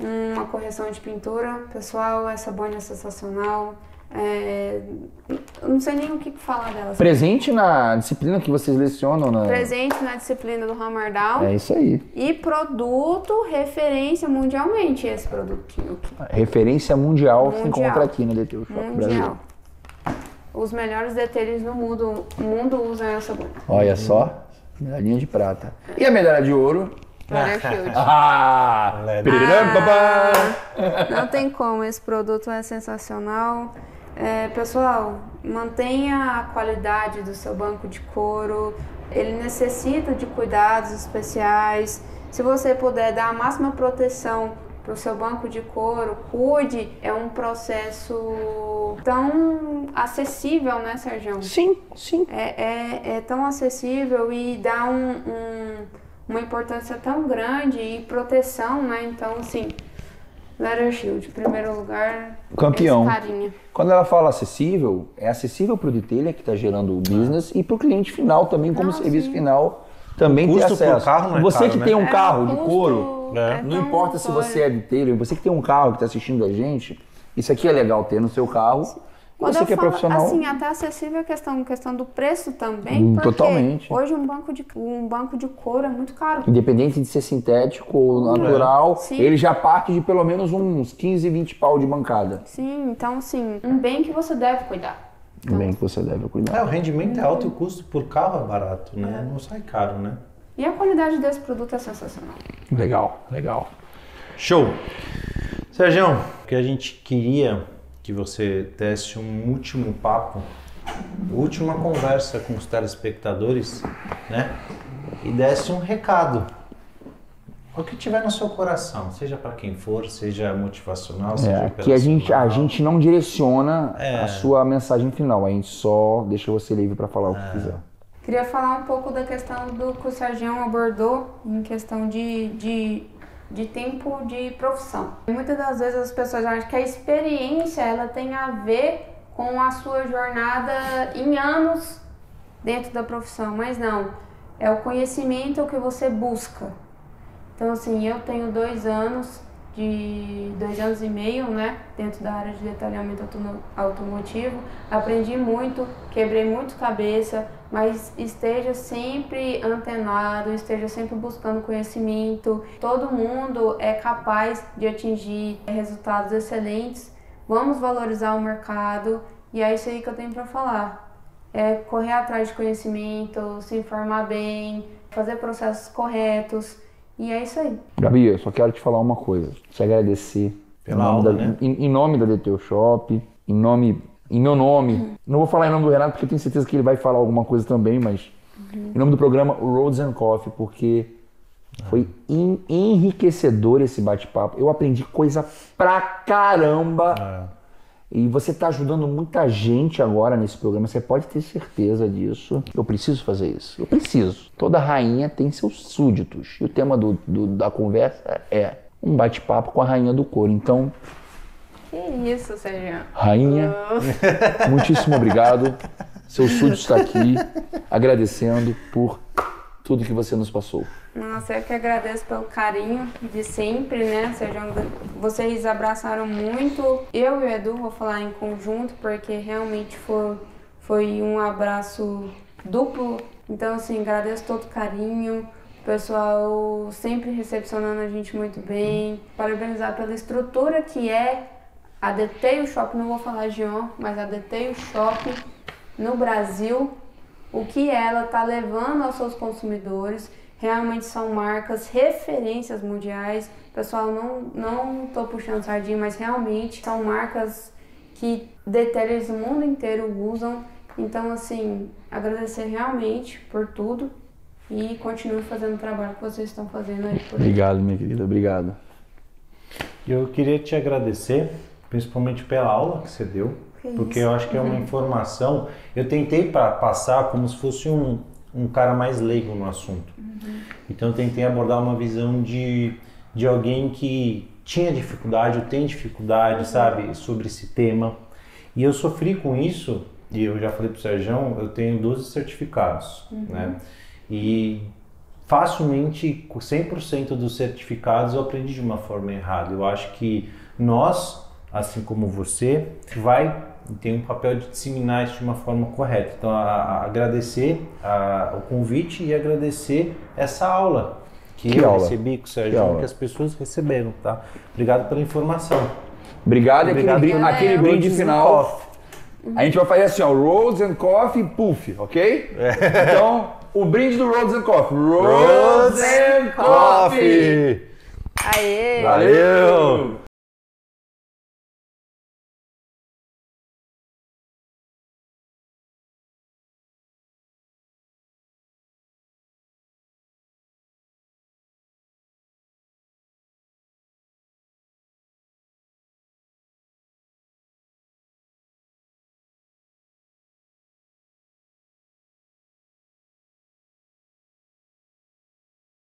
uma correção de pintura. Pessoal, essa boina é sensacional. Eu não sei nem o que falar delas. Presente na disciplina que vocês lecionam, né? Presente na disciplina do Hammerdal. É isso aí. E produto referência mundialmente, esse produtinho aqui. Referência mundial que se encontra aqui no DTU Shop Brasil. Os melhores detailes do mundo usam essa boca. Olha só, medalhinha de prata. E a medalha de ouro? Butterfield. Não tem como, esse produto é sensacional. Pessoal, mantenha a qualidade do seu banco de couro. Ele necessita de cuidados especiais. Se você puder dar a máxima proteção para o seu banco de couro, cuide. É um processo tão acessível, né, Sérgio? Sim, sim. É tão acessível e dá uma importância tão grande e proteção, né? Então, assim, Butterfield, em primeiro lugar, campeão. Carinha. Quando ela fala acessível, é acessível para o detailer que está gerando o business e para o cliente final também, como serviço final, também ter acesso. Carro não é você caro, que né? tem um carro de couro, não importa se notório. você é detailer, você que tem um carro que está assistindo a gente, isso aqui é legal ter no seu carro. Quando Você que é profissional. Assim, até acessível a questão do preço também, porque totalmente. Hoje um banco de couro é muito caro. Independente de ser sintético ou natural, ele já parte de pelo menos uns 15, 20 pau de bancada. Sim, então assim, um bem que você deve cuidar. Um bem que você deve cuidar. O rendimento é alto e o custo por carro é barato, né? Não sai caro, né? E a qualidade desse produto é sensacional. Legal, legal. Show! Sérgio, o que a gente queria que você desse um último papo, última conversa com os telespectadores, né? E desse um recado. O que tiver no seu coração, seja para quem for, seja motivacional, seja que a gente não direciona a sua mensagem final, a gente só deixa você livre para falar o que quiser. Queria falar um pouco da questão do que o Sérgio abordou em questão de tempo de profissão. Muitas das vezes as pessoas acham que a experiência ela tem a ver com a sua jornada em anos dentro da profissão, mas não, é o conhecimento que você busca. Então assim, eu tenho 2 anos e meio, né, dentro da área de detalhamento automotivo, aprendi muito, quebrei muito cabeça, mas esteja sempre antenado, esteja sempre buscando conhecimento. Todo mundo é capaz de atingir resultados excelentes. Vamos valorizar o mercado e é isso aí que eu tenho para falar. É correr atrás de conhecimento, se informar bem, fazer processos corretos e é isso aí. Gabi, eu só quero te falar uma coisa, te agradecer pela aula, né? Em nome da DTU Shop, em meu nome, não vou falar em nome do Renato porque eu tenho certeza que ele vai falar alguma coisa também, mas em nome do programa Roads & Coffee, porque foi enriquecedor esse bate-papo. Eu aprendi coisa pra caramba e você tá ajudando muita gente agora nesse programa, você pode ter certeza disso. Eu preciso fazer isso, eu preciso. Toda rainha tem seus súditos e o tema da conversa é um bate-papo com a rainha do couro, então... Que isso, Sérgio. Rainha, muitíssimo obrigado. Seu súdito está aqui, agradecendo por tudo que você nos passou. Nossa, eu que agradeço pelo carinho de sempre, né, Sérgio? Vocês abraçaram muito. Eu e o Edu, vou falar em conjunto, porque realmente foi um abraço duplo. Então, assim, agradeço todo o carinho. O pessoal sempre recepcionando a gente muito bem. Parabenizar pela estrutura que é a DTU Shop, não vou falar Gion, mas a DTU Shop no Brasil, o que ela está levando aos seus consumidores, realmente são marcas, referências mundiais. Pessoal, não estou puxando sardinha, mas realmente são marcas que detalhes do mundo inteiro usam. Então, assim, agradecer realmente por tudo e continue fazendo o trabalho que vocês estão fazendo aí por aí. Obrigado, minha querida, obrigado. Eu queria te agradecer, principalmente pela aula que você deu, porque eu acho que é uma informação. Eu tentei passar como se fosse um cara mais leigo no assunto. Então eu tentei abordar uma visão de alguém que tinha dificuldade, ou tem dificuldade, sabe, sobre esse tema. E eu sofri com isso, e eu já falei pro Sérgio, eu tenho 12 certificados, né? E facilmente, 100% dos certificados eu aprendi de uma forma errada. Eu acho que nós, assim como você, tem um papel de disseminar isso de uma forma correta. Então, agradecer o convite e agradecer essa aula que eu recebi com o Sérgio, que as pessoas receberam, tá? Obrigado pela informação. Obrigado. Aquele brinde final. A gente vai fazer assim, ó, Roads and Coffee Puff, ok? Então, o brinde do Roads and Coffee. Roads and Coffee! Aê! Valeu!